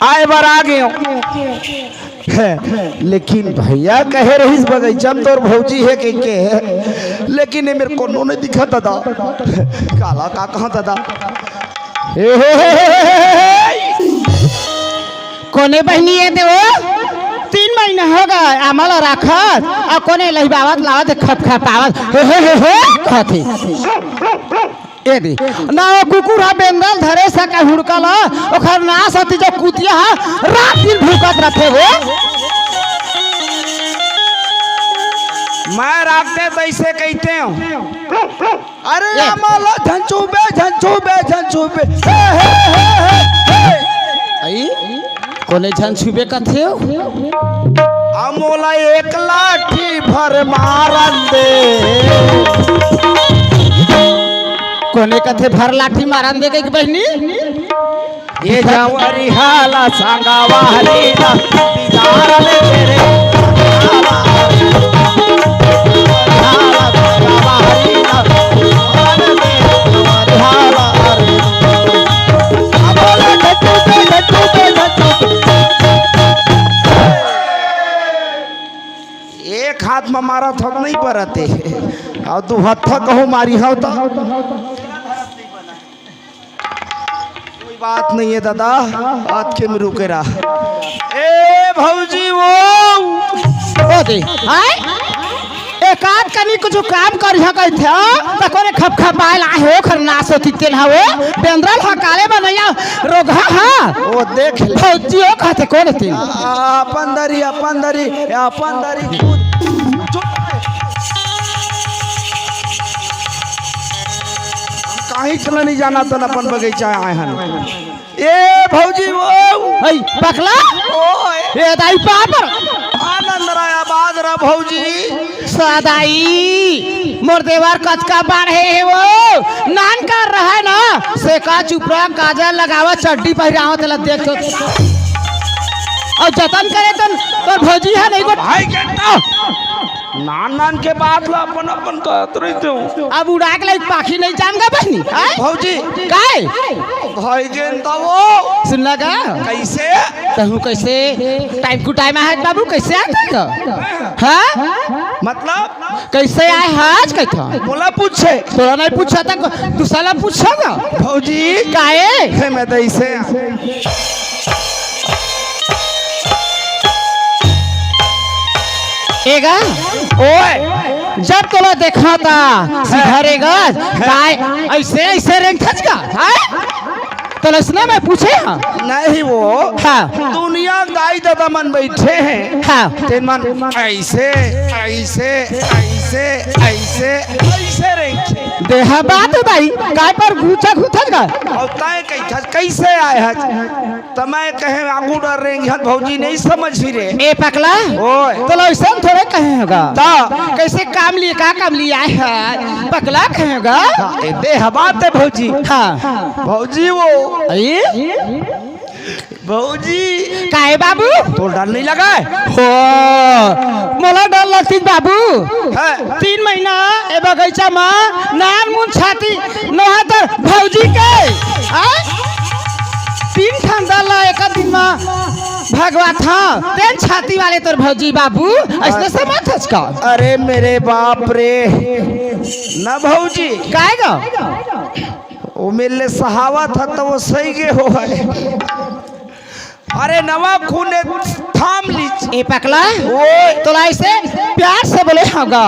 आए बार आ गए लेकिन भैया कहे रहीस बगीचा में तोर भौजी है के लेकिन ये मेरे को नहीं दिखा दादा काला का कहाँ दादा कोने बहनी है देव 3 महीना हो गए आमल राखत और कोने लहिबावत लावत खप खपावत कहती ए दी ना वो कुकुर हा बेंगल धरे सका हुड़कल ओखर नास हती जो कुतिया रात दिन भूकत रखे हो मैं राखते तो ऐसे कहते हो अरे माला झंचूबे झंचूबे झंचूबे आई कोने झन छुबे कथे अमोला एक लाठी भर मारन दे कोने कथे भर लाठी मारन दे के बहनी ये जवरी हाला सांगावा हलीना दीदार ले तेरे एक हाथ में मारा थक नहीं परते और तू हत्था कहो मारी हो तो कोई बात नहीं है दादा हाथ के में रुके रहा ए भौजी वो दे हाय एक आध कनी कुछ काम करी ह कहि थे त कोने खप खपाइल आ हो खरनास होती तेल हवे बेंद्रल ह काले बनैया रोगा हा वो देख ले फौजियो कहते कोन तीन अपन दरी काहे चला नहीं जाना तन अपन बगीचा आए हन ए भौजी वो हई पकला ओए ए दाई पापर आनंद राया बादरा भौजी सदाई मोर देवर कचका बाढ़े है वो नान कर रहा है ना से का चुपरा काजल लगावा चड्डी पहिरावा तेला देख तो और जतन करे तो भौजी है नहीं भाई कहता नान के बाद ला अपन कहत रहते हो अब उड़ा के लाइक पाखी नहीं जामगा बहनी भौजी काय भाई गेंदा वो सुन लगा कैसे तहु कैसे टाइम टू टाइम है बाबू कैसे आता है हां मतलब कैसे आए आज कहता बोला पूछे तोरा नहीं पूछा था तू साला पूछेगा भौजी काहे मैं ऐसे एगा ओए जब तोला देखा था सिधारेगा काय ऐसे ऐसे रेंग खच का है तो लसना मैं पूछे हाँ नहीं वो हाँ दुनिया गाय दादा मन बैठे हैं हाँ तेन मन ऐसे ऐसे ऐसे ऐसे ऐसे रेंगे देहा बात है भाई काय पर घूचा घूथज का और तय कैसे आए हैं तो मैं कहे आगू डर रेंगे भौजी नहीं समझ ही रे ए पकला ओए तो ऐसा थोड़े कहे होगा ता कैसे काम लिए का काम लिए आए हैं पकला कहेगा देह बात है भौजी हाँ भौजी वो भौजी काहे बाबू तो डर नहीं लगा हो मोला डर लगती बाबू है 3 महीना ए बगीचा में नान मुन छाती नहा तो भौजी के 3 ठंडा ला एक दिन में भगवा था तेन छाती वाले तोर भौजी बाबू ऐसे समझ का अरे मेरे बाप रे ना भौजी काहेगा वो मेरे सहावत था तो वो सही के हो है। अरे नवा खून ने थाम ली ए पकला ओए तो ऐसे प्यार से बोले होगा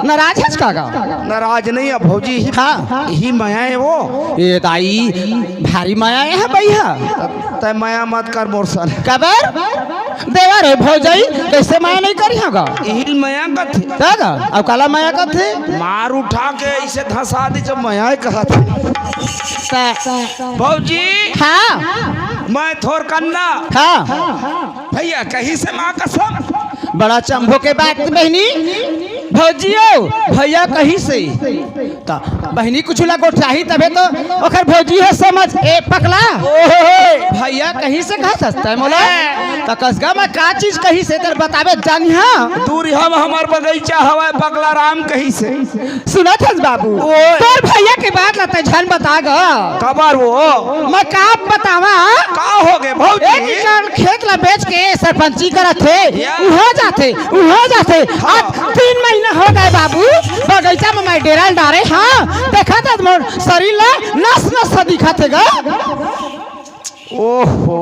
नाराज है कागा नाराज नहीं है भौजी हाँ ही माया है वो ये दाई भारी माया है भैया तय माया मत कर मोरसन कबर देवा रे भौजाई कैसे माया नहीं करी होगा हिल माया का थे कागा अब काला माया का थे मार उठा के ऐसे धंसा दी जब माया कहा था भौजी हाँ मैं थोर कन्ना हाँ भैया कहीं से माँ कसम बड़ा चंभो के बात बहनी भौजियो भैया कहीं से तो बहनी कुछ लगो चाहिए तबे तो ओकर भौजी है समझ ए पकला भैया कहीं से कहा सस्ता है मोला तो कसगा में का चीज कहीं से तर बतावे जानिया दूर हम हमार बगीचा हवा पगला राम कहीं से सुना था बाबू तोर भैया के बात लता झन बतागा कबर वो मैं का बतावा का हो गए भौजी एक एकड़ खेत ला बेच के सरपंची करत थे हो जाते आज 3 महीना हो गए बाबू बगीचा में मैं डेरा डारे हाँ देखा था मोर शरीर ला नस नस दिखा थे गा ओहो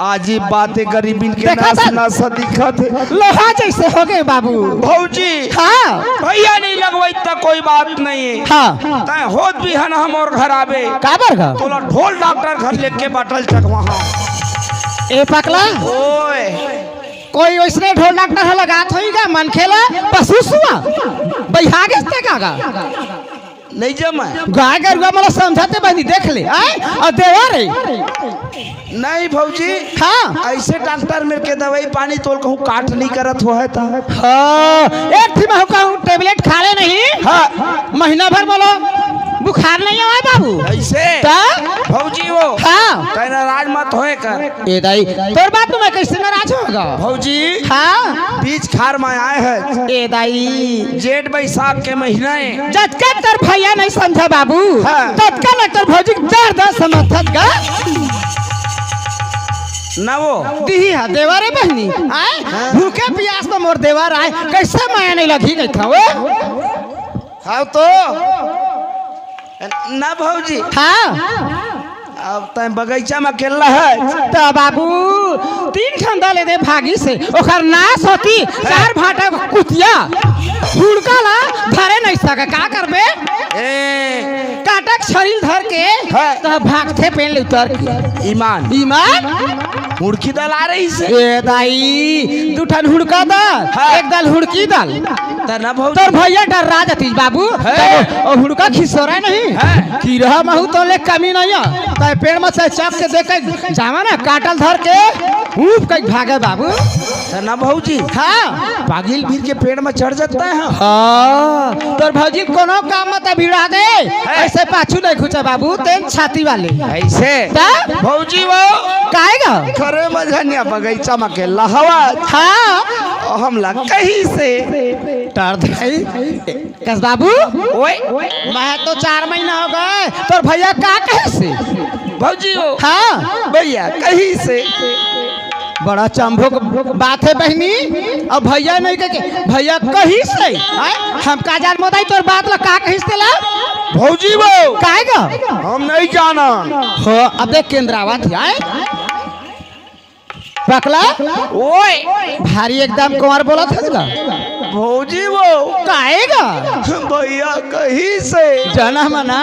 आज बातें गरीबी के देखा था? नास दिखत है लोहा जैसे हो गए बाबू भौजी हाँ भैया नहीं लगवाई तो कोई बात नहीं है हाँ तय होत भी है ना हम और घर आवे काबर गा तोला ढोल डॉक्टर घर लेके बाटल चक वहाँ ए पकला ओए कोई वैसने ढोल डॉक्टर है लगा थोईगा मन खेला पशु सुआ बैहागे से कागा नहीं जमा गाय गरुआ मला समझाते बनी देख ले आए और देवा रे नहीं भौजी हाँ ऐसे डॉक्टर मेरे के दवाई पानी तोल कहूँ काट नहीं करत हो है ता हाँ एक थी मैं कहूँ टेबलेट खा ले नहीं हाँ महीना भर बोलो बुखार नहीं आवा बाबू ऐसे ता भौजी वो हाँ कह नाराज मत होए कर ए दाई तोर बात में कैसे नाराज होगा भौजी हाँ बीच खार में आए हैं ए दाई जेठ बैसाख के महीना है जतका तोर भैया नहीं समझा बाबू हाँ। ततका न तोर भौजी दर्द समझत गा ना वो दी है देवारे बहनी आए भूखे प्यास में मोर देवार आए कैसे माया नहीं लगी गई था वो हाँ तो ना भौजी हाँ अब तय बगीचा में अकेला है तो बाबू 3 ठंडा ले दे भागी से ओकर नाश होती 4 भाटा कुतिया हुड़का ला धरे नहीं सके का करबे ए काटक शरीर धर के तो भागते पेन ले उतर के ईमान ईमान हुड़की दल आ रही से ए दाई 2 ठन हुड़का दल हाँ। 1 दल हुड़की दल ना भौजी तोर भैया डर रहा जतीश बाबू ओ हुड़का खिसोरा नहीं है। की रहा महू तो ले कमी नहीं है तो पेड़ में से चप के देख के जावा ना काटल धर के ऊप के भागे बाबू ना भौजी हाँ पागिल भीड़ के पेड़ में चढ़ जाता है हाँ तोर भौजी कोनो काम में तो भिड़ा दे ऐसे पाछू नहीं खुचा बाबू तेन छाती वाले ऐसे ता भौजी वो काहेगा खरे मजनिया बगीचा में अकेला हवा हाँ हम लग कहीं से डर दे कस बाबू ओए मैं तो 4 महीना हो गए तोर भैया का कहे से भौजी वो हाँ भैया कहीं से बड़ा चंभो बात है बहनी अब भैया नहीं कहे भैया कहीं से आए? हम का जान मोदाई तोर बात ला का कहीं से ला भौजी वो काहेगा हम नहीं जाना हो अब देख केंद्रावत है आए? पकला ओए भारी एकदम कुंवर बोला था भौजी वो काहेगा भैया कहीं से जना मना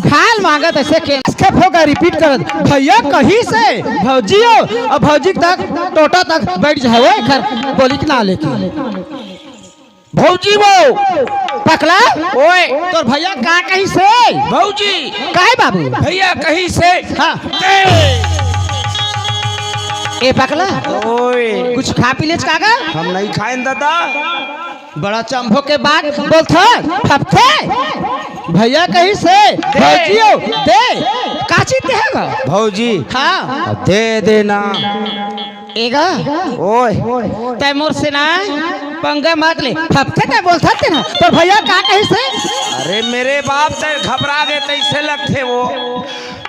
खाल मांगत ऐसे के स्केप होगा रिपीट करत भैया कहीं से भौजियो और भौजी तक टोटा तक बैठ जाए घर बोली कि ना लेके भौजी वो पकला ओए तोर भैया का कहीं से भौजी काहे बाबू भैया कहीं से हाँ ए पकला ओए कुछ खा पी ले कागा हम नहीं खाएं दादा बड़ा चंभो के बाद बोलता ठपथे भैया कहीं से भौजियो दे काची देगा भौजी हाँ दे देना एगा ओए तैमूर से ना पंगा मत ले ठपथे ते बोलता थे ना तो भैया का कहीं से अरे मेरे बाप ते घबरा गए तैसे लगते वो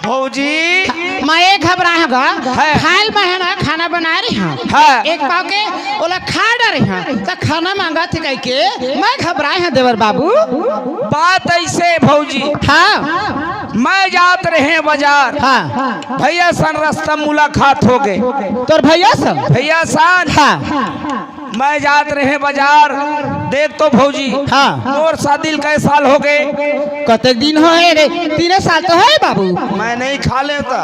भौजी मैं घबराएगा है। खाल में है ना खाना बना रही हूँ है। एक पाव के ओला खा रही हूँ तो खाना मांगा थे कह के मैं घबराए हैं देवर बाबू। बात ऐसे भौजी हाँ मैं जात रहे बाजार हाँ भैया सन रास्ता मुलाकात हो गए तोर भैया सब भैया सन हाँ मैं जात रहे बाजार देख तो भौजी हाँ मोर शादी कै साल हो गए कतक दिन हो रे 3 साल तो है बाबू। मैं नहीं खा लेता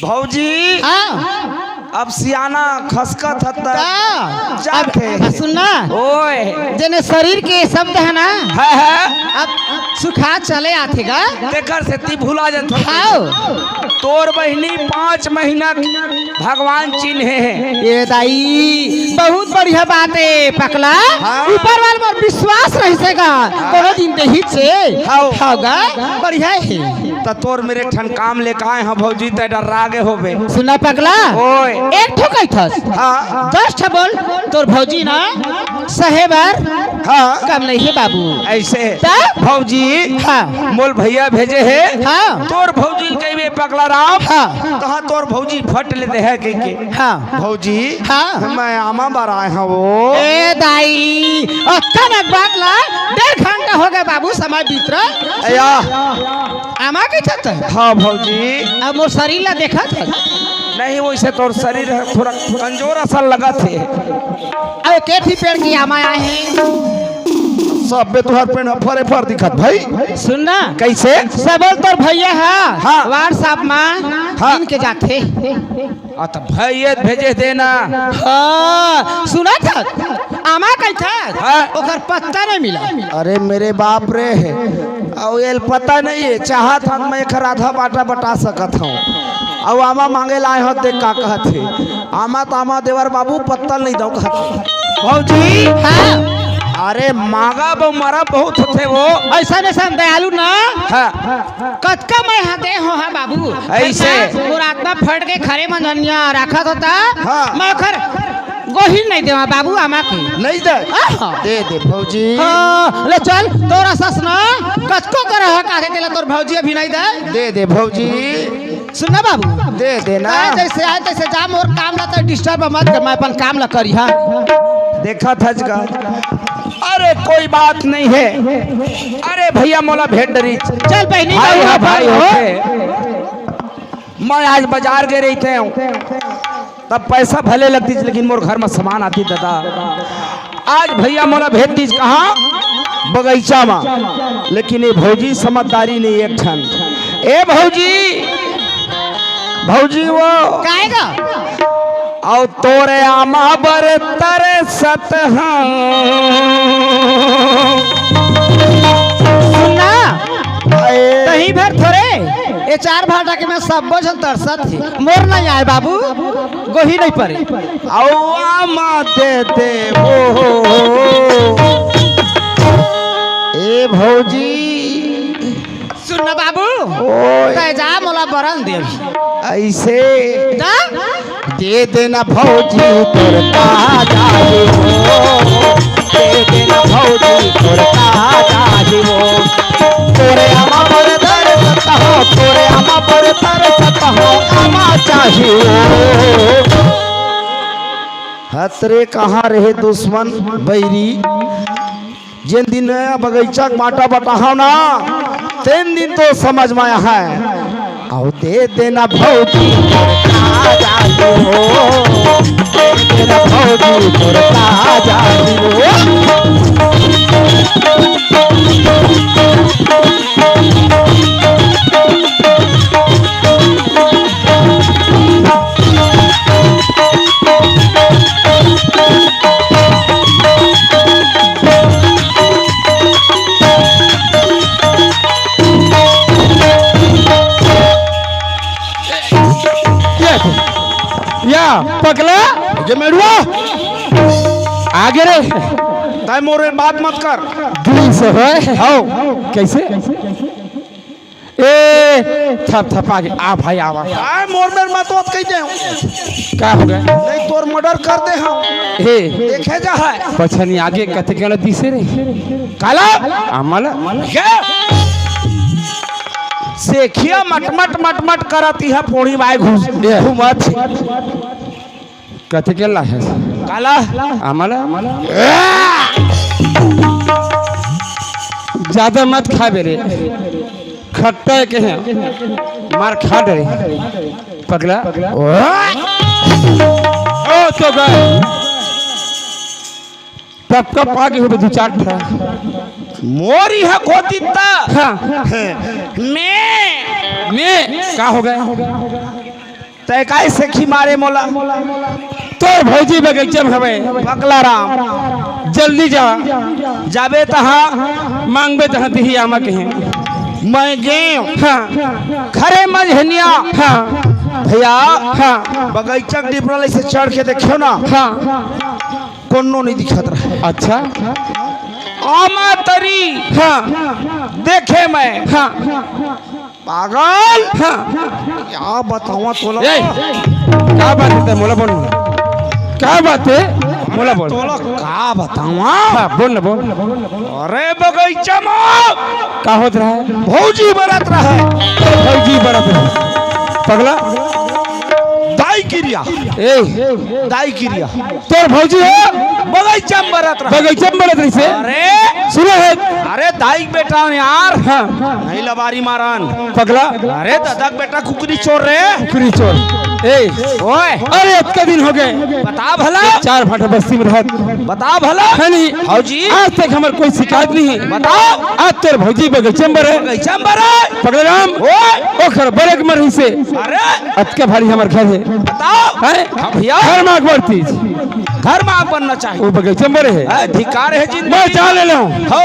भौजी हाँ अब सियाना खसकत हता अब जाते सुनना ओए जने शरीर के शब्द है ना है अब सुखा चले आथेगा तेकर से ती भुला जात खाओ तोर बहनी 5 महीना भगवान चिन्हे है ये दाई बहुत बढ़िया बात है पकला हाँ। ऊपर वाले पर विश्वास रहेगा कोनो दिन देही से हाँ। होगा बढ़िया है। त तोर मेरे ठन काम लेके आए हैं भौजी ते डरागे होबे सुना पकला ओए एक ठो कहथस हाँ 10 ठो बोल तोर भौजी ना सहेबर हाँ कम नहीं है बाबू ऐसे तब? भौजी हाँ मोल भैया भेजे है हाँ तोर भौजी कहबे पगला राम हाँ कहा तोर भौजी फट लेते है के हाँ भौजी हाँ। मैं आमा बार आए हैं वो ए दाई अक्का बात ला 1.5 घंटा हो गया बाबू समय बीत रहा अया आमा के छत हाँ भौजी अब मोर शरीर ला देखा था नहीं वैसे तोर शरीर है थोड़ा कमजोर असल लगा थे अब केठी पेड़ की आमा आए हैं सब बे तुहार पेन फरे फर दिखत भाई सुनना कैसे सबल तोर भैया है हाँ। व्हाट्सएप में हाँ। इनके जाते आ त भैया भेजे देना हाँ सुना था आमा कही था हाँ। ओकर पत्ता नहीं मिला अरे मेरे बाप रे और ये पता नहीं है चाहत हम मैं एक आधा बाटा बटा सकत हूँ और आमा मांगे लाए हो देख का कहते आमा तो आमा देवर बाबू पत्तल नहीं दो कहते भौजी हाँ अरे मांगा बो मरा बहुत होते वो ऐसा ऐसा दयालु ना हाँ कतका मैं हाथे हो है बाबू ऐसे। पूरा आत्मा फट के खरे मंजनिया रखा होता हाँ। मैं खर गोहिल नहीं देवा बाबू आमा के नहीं दे हाँ। दे दे भौजी हाँ, ले चल तोरा सस ना कचको कर है काहे तेला तोर भौजी अभी नहीं दे दे भौजी सुनना बाबू दे देना आए तैसे जा मोर काम ला तो डिस्टर्ब मत कर मैं अपन काम ला करी हां देखा था अरे कोई बात नहीं है अरे भैया मोला भेंट डरी चल बहनी भाई का हाँ भाई हो होते मैं आज बाजार गए रहते हूँ तब पैसा भले लगती लेकिन मोर घर में सामान आती दादा आज भैया मोला भेज दीज कहाँ बगीचा में लेकिन ये भौजी समझदारी नहीं एक ठन ए भौजी भौजी वो काहेगा और तोरे आमा बर तरसत सुनना हैं कहीं भर थोड़े ये 4 भाटा के मैं सब बोझल तरसत थी मोर नहीं आए बाबू गोही नहीं पड़े औ आमा दे दे ओ ए भौजी सुनना बाबू ओए तय जा मोला बरन दे ऐसे जा दे देना भौजी तोर का जाए हो दे देना भौजी तोर का जाए हो तोरे आमा पर तरसत हो तोरे आमा पर तरसत हो आमा चाहिए हतरे कहाँ रहे दुश्मन बैरी जिन दिन बगीचा बाटा बटाहो ना तीन दिन तो समझ में आया है और दे देना भौजी तोर का जाए हो दे देना भौजी तोर का जाए हो या पगला ये मेरुआ आगे रे ताई मोरे बात मत कर दिल से है हो कैसे ए थप थप आगे आ भाई आवा आए मोर मेर मत बात कह दे क्या हो गया नहीं तोर मर्डर कर दे हम हे देखे जा है पछनी आगे कते गलत दिसे रे काला आमला सेखिया मटमट मटमट करती है पोड़ी बाई घूमत कथे के ला है काला आमला ज्यादा मत खा बेरे खट्टा के हैं मार खा डरे पगला ओ तो गए तब कब आगे हो दो चार था मोरी है खोतीता हाँ मैं का हो गया तय काय सेखी मारे मोला तोर भौजी बगीचे में हवे पगला राम जल्दी जा जाबे तहाँ मांगबे तहाँ दिही आमा के हैं मैं गए हाँ खरे मझनिया हाँ भैया हाँ बगीचा के डिपरल से चढ़ के देखियो ना हाँ कोनो नहीं दिखत रहा अच्छा आमा तरी हाँ देखे मैं हाँ पागल हाँ क्या बताऊं तोला ए क्या बात है मोला बोल क्या बात है मोला बोल तोला का बताऊं हाँ बोल ना बोल अरे बगीचा में क्या होत रहा है भौजी बरत रहा भौजी बरत रहा पगला दाई क्रिया ए दाई क्रिया तोर भौजी है बगीचा में बरत रहा बगीचा में बरत रही से अरे सुनो है अरे दाई बेटा यार हाँ नहीं लबारी मारन पगला अरे दादा बेटा कुकरी चोर रे कुकरी चोर ए ओए अरे इतने दिन हो गए बता भला चार भाटा बस्ती में रहत बता भला है नहीं भौजी आज तक हमारे कोई शिकायत नहीं है बताओ आज तेरे भौजी बगीचे में बरे बगीचा में बरे पगलाराम ओए ओखर बरेक मरही से अरे अतके भारी हमार घर है बताओ हैं भैया घर मांग बढ़ती घर में आग बनना चाहिए वो बगीचे में बरे है अधिकार है जिंदगी मैं जा ले लूं हो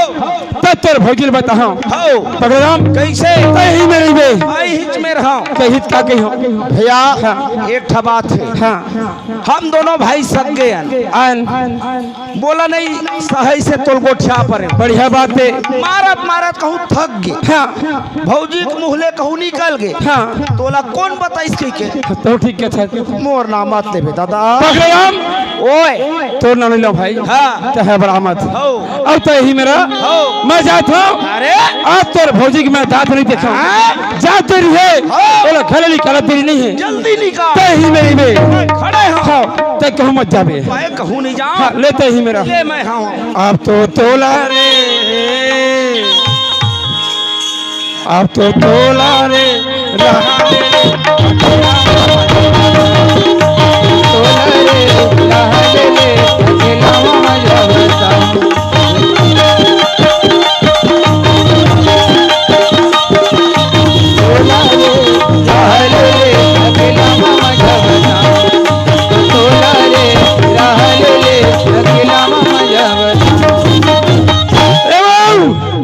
तब तेरे भौजी बताओ हो पगलाराम कैसे कहीं में नहीं बे मैं हिच में रहा कहीं का कहीं हो भैया हाँ। एक ठा बात है हाँ हम दोनों भाई सग गए आन बोला नहीं सही से तोल गोठिया पर बढ़िया बात है मारत मारत कहूँ थक गए हाँ भौजी के मुहले कहूँ निकल गए हाँ तोला कौन बता इसके के तो ठीक है था मोर नाम मत देबे दादा पगलाराम ओए तो ना लो भाई हाँ। तो है बरामद हो अब तो यही मेरा हो मैं जाता हूँ अरे आज तोर भौजी की मैं दांत नहीं देखा जा तेरी है बोला घर निकाला तेरी नहीं है जल्दी निकाल ते ही मेरी में खड़े हो हाँ ते कहूँ मत जाबे मैं कहूँ नहीं हाँ जाऊँ लेते ही मेरा ये मैं हूँ अब तो तोला रे अब तो तोला रे रहा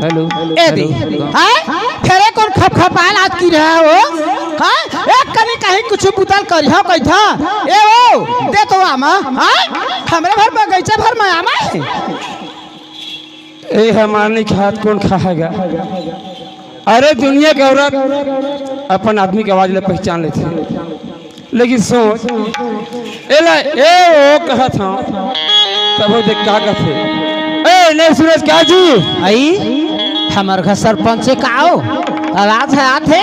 हेलो ए दी हाँ फेरे कौन खप खपाल आज की रहा हो हाँ एक कभी कहीं कुछ बुतल करी हो कही था ए ओ दे तो आमा हाँ हमरे भर बगीचे भर में आमा है ए हमारे खात कौन खाएगा अरे दुनिया के औरत अपन आदमी की आवाज ले पहचान लेते लेकिन सोच ए ओ कहा था तब वो देख क्या कहते ए नहीं सूरज क्या जी आई हमार घर सरपंच से का आओ आवाज है आते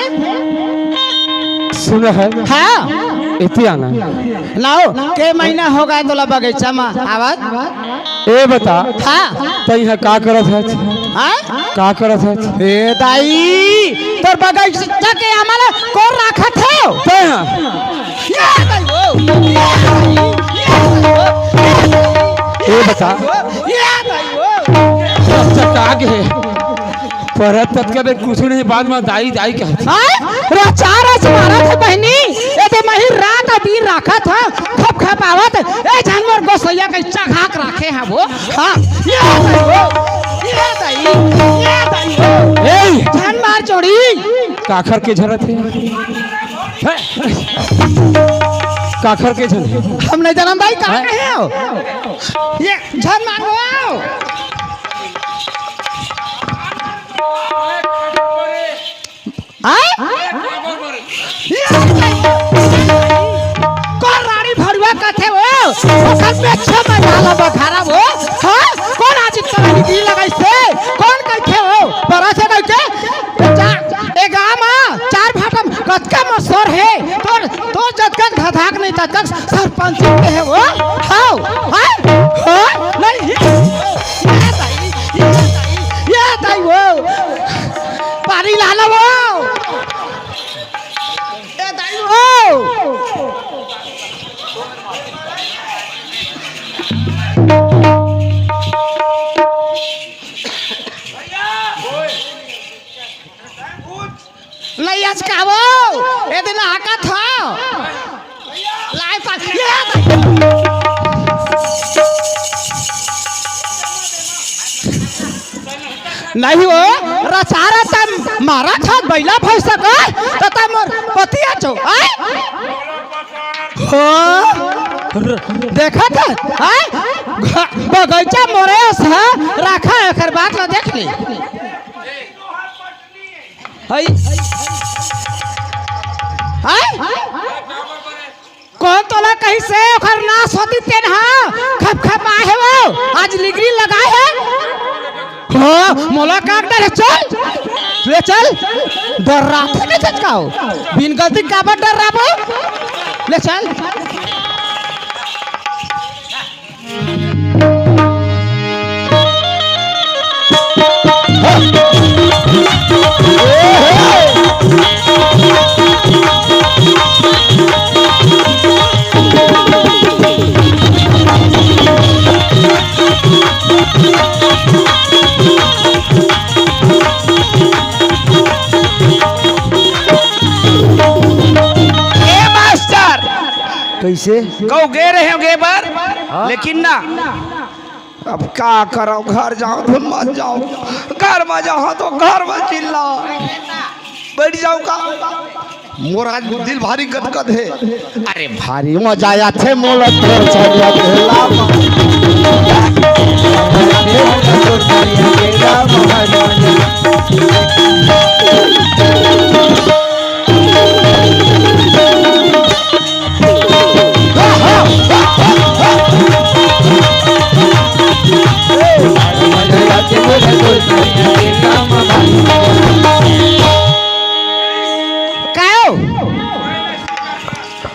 सुना है हाँ इतनी आना लाओ के महीना हो गया तोला बगीचा में आवाज ए बता हाँ तो यहाँ का करत है हाँ का करत है ए दाई तोर बगीचा के हमारा कौन रखत है तो यहाँ ये दाई वो ए बता ये दाई वो तक आगे है पर तक के कुछ नहीं बाद में दाई दाई कहती रचार मारा था बहनी ए तो मही रात अभी रखा था खप खप आवत ए जानवर गोसैया के चघाक रखे हैं वो हाँ ये दाई ए जान मार चोड़ी काखर के झरत है काखर के झन हम नहीं जानम भाई कहाँ कहे हो ये जान मार वो कौन रानी भरुआ कथे वो ओखर में छ महीना बखारा वो हां कौन आज इतना दी लगाई से कौन कहथे हो बड़ा से कहके जा ए गामा में तक सरपंच के है वो हाउ हाय नहीं ये ताई वो पानी लाना वो ये ताई वो नहीं आज का वो ये दिन आका था लाए पास नहीं वो रचारा तम मारा था बैला भैंसा का तो तम पतिया छो आय हो देखा था आय बगीचा मोरे से रखा है कर बात ला देख ली हाय हाय कौन तोला कहीं से ओखर नाश होती तेन हां खप खप आए है वो आज लिगरी लगाए है हां मोला काट दे चल ले चल डर रहा था के चचकाओ बिन गलती का बा डर रहा बो ले चल कैसे कहो गे रहे हो गे बार लेकिन ना अब क्या करो घर जाओ तो मत जाओ घर में जाओ तो घर में चिल्ला बैठ जाओ का मोर आज दिल भारी गदगद है अरे भारी मजा आया थे मोलत चलिया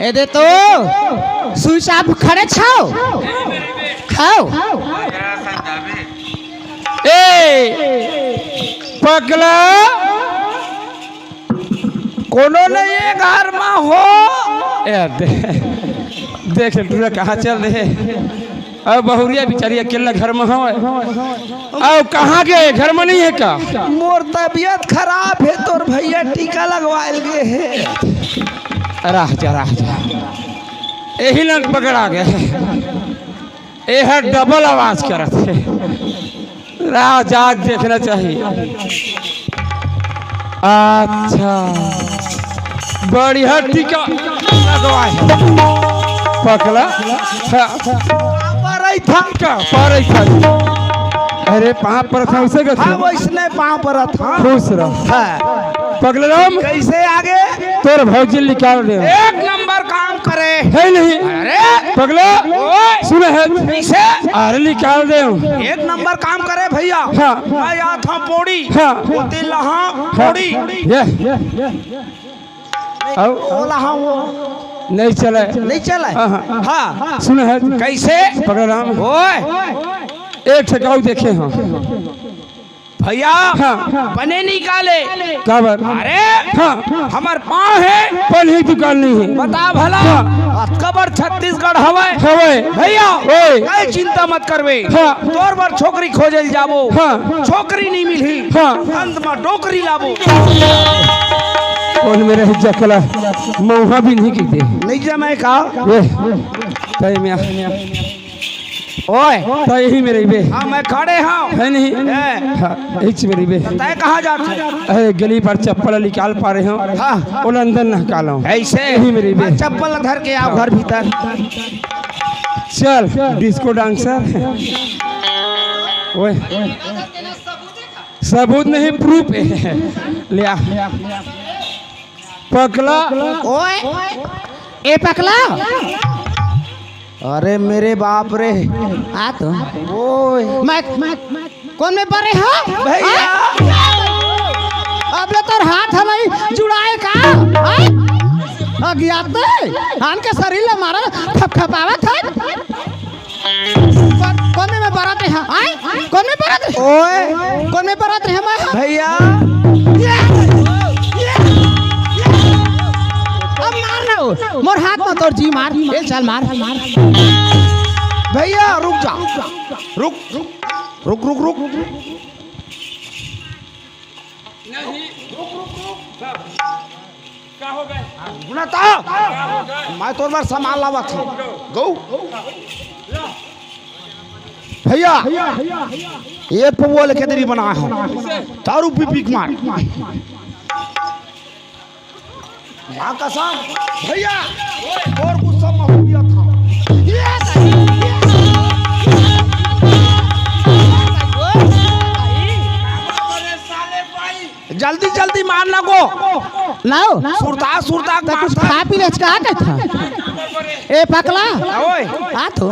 ए दे तो स्विच आप खड़े छाओ खाओ ए पगला कोनो नहीं है घर में हो ए देख तू कहाँ चल रहे अब बहुरिया बेचारी अकेला घर में हो अब कहाँ गए घर में नहीं है का मोर तबीयत खराब है तोर भैया टीका लगवाए गए है राह जा यही लंग पकड़ा गए यह डबल आवाज करत है राह जाग देखना चाहिए अच्छा बढ़िया टीका लगवाए पकड़ा पर था अरे पाँव पर था उसे वैसने पाँव पर था खुश रहो पगलराम कैसे आगे तोर भौजी निकाल दे एक नंबर काम करे है नहीं अरे पगला सुन है कैसे अरे निकाल दे एक नंबर काम करे भैया हाँ मैं यहाँ था पौड़ी हाँ होते लहा पौड़ी ये ओला वो नहीं चले नहीं चला हाँ हाँ सुन है कैसे पगलराम ओए एक ठकाऊ देखे हैं भैया हाँ बने निकाले काबर अरे हाँ हमार पाँव है पल ही दुकान नहीं है बता भला हाँ। कबर छत्तीसगढ़ हवाए हवे भैया ओए कोई चिंता मत करवे हाँ। तोर बार छोकरी खोजल जाबो हाँ। छोकरी नहीं मिली हाँ। अंत में डोकरी लाबो कौन मेरे जकला मौहा भी नहीं की दे नहीं जमे का ये तय में ओए तो यही मेरे बे हाँ मैं खड़े हाँ है नहीं है। हाँ इच मेरी बे तय कहाँ जाते अरे गली पर चप्पल निकाल पा रहे हो हाँ। वो अंदर न निकालो ऐसे यही मेरी बे चप्पल धर के आओ घर भीतर चल डिस्को डांसर ओए सबूत नहीं प्रूफ है ले आ पकला ओए ए पकला अरे मेरे बाप रे आ तो ओए मैं कौन में परे हो भैया अब ले तोर हाथ हमें जुड़ाए का अज्ञात हान के शरीर ले मारा खपखपावत है कौन में बरात है आए कौन में बरात है ओए कौन में बरात है मैं भैया अब मारना हो मोर हाथ में तोर जी मार ए चल मार भैया रुक जा रुक रुक रुक रुक गुनाता मैं तोर बार सामान लावा था गौ भैया ये पौवा लेके तेरी बना है दारू पी पी के मार माँ कसम भैया और गुस्सा में हो गया था जल्दी जल्दी मार लगो लाओ सुरता सुरता तो कुछ खा पी ले का था ए पकला ओए आ तो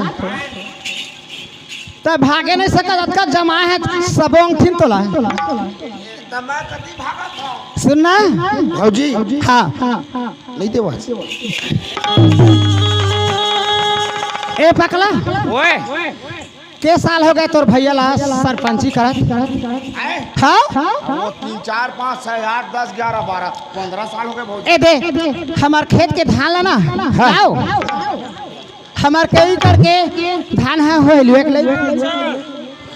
तो भागे नहीं सकत का जमा है सबोंग थिन तोला सुनना भौजी हाँ नहीं दे बस ए पकला ओए के साल हो गए तोर भैया ला सरपंची करत हाँ वो 3 4 5 6 8 10 11 12 15 साल हो गए भौजी ए दे हमार खेत के धान ला ना आओ हमार कई करके धान है हो लुए के ले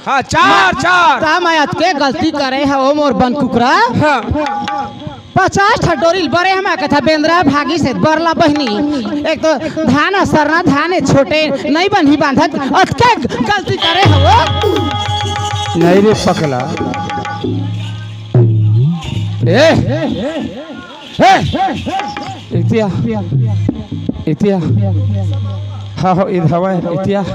हाँ 4 4 ता मैं के गलती करे है ओ मोर बन कुकरा हाँ 50 ठडोरी बड़े हमारा कथा बेंद्रा भागी से बरला बहनी एक तो धान सरना धान छोटे नहीं बनी बांधत अतके गलती करे हो नहीं रे पकला ए इतिया इतिया हाँ हो इधर हवा इतिया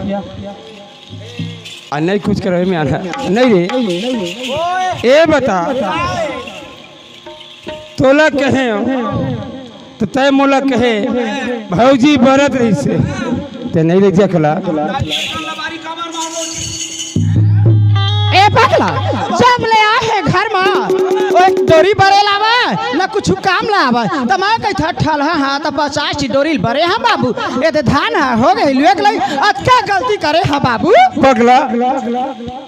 नहीं कुछ करे में आना नहीं रे ए बता तोला कहे तो तय मोला कहे भौजी बरत रही से ते नहीं रे जकला ए पकला जब ले आए घर में ओ एक डोरी बरे लावा ना कुछ काम लावा त मैं कह था ठल हां त 50 डोरी बरे हां बाबू ए ते धान हो गई लुए के लई अतका गलती करे हां बाबू पगला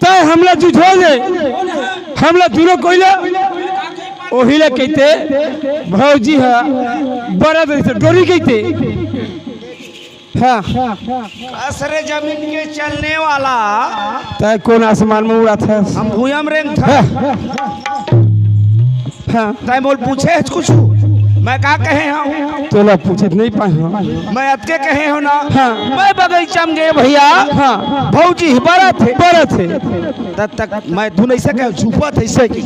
तय हमला जुझो दे हमला दूरो कोइला ओहिले कहते भौजी है बड़ा से डोरी कहते हाँ असरे जमीन के चलने वाला तय कौन आसमान में उड़ा था हम भूयम रेंग था हाँ तय बोल पूछे कुछ मैं का कहे हूँ तोला पूछे नहीं पाए मैं अतके कहे हो ना हाँ मैं बगीचा में गए भैया हाँ भौजी बड़ा थे बड़ा थे तब तक मैं धुन ऐसे कहे झूपा थे ऐसे की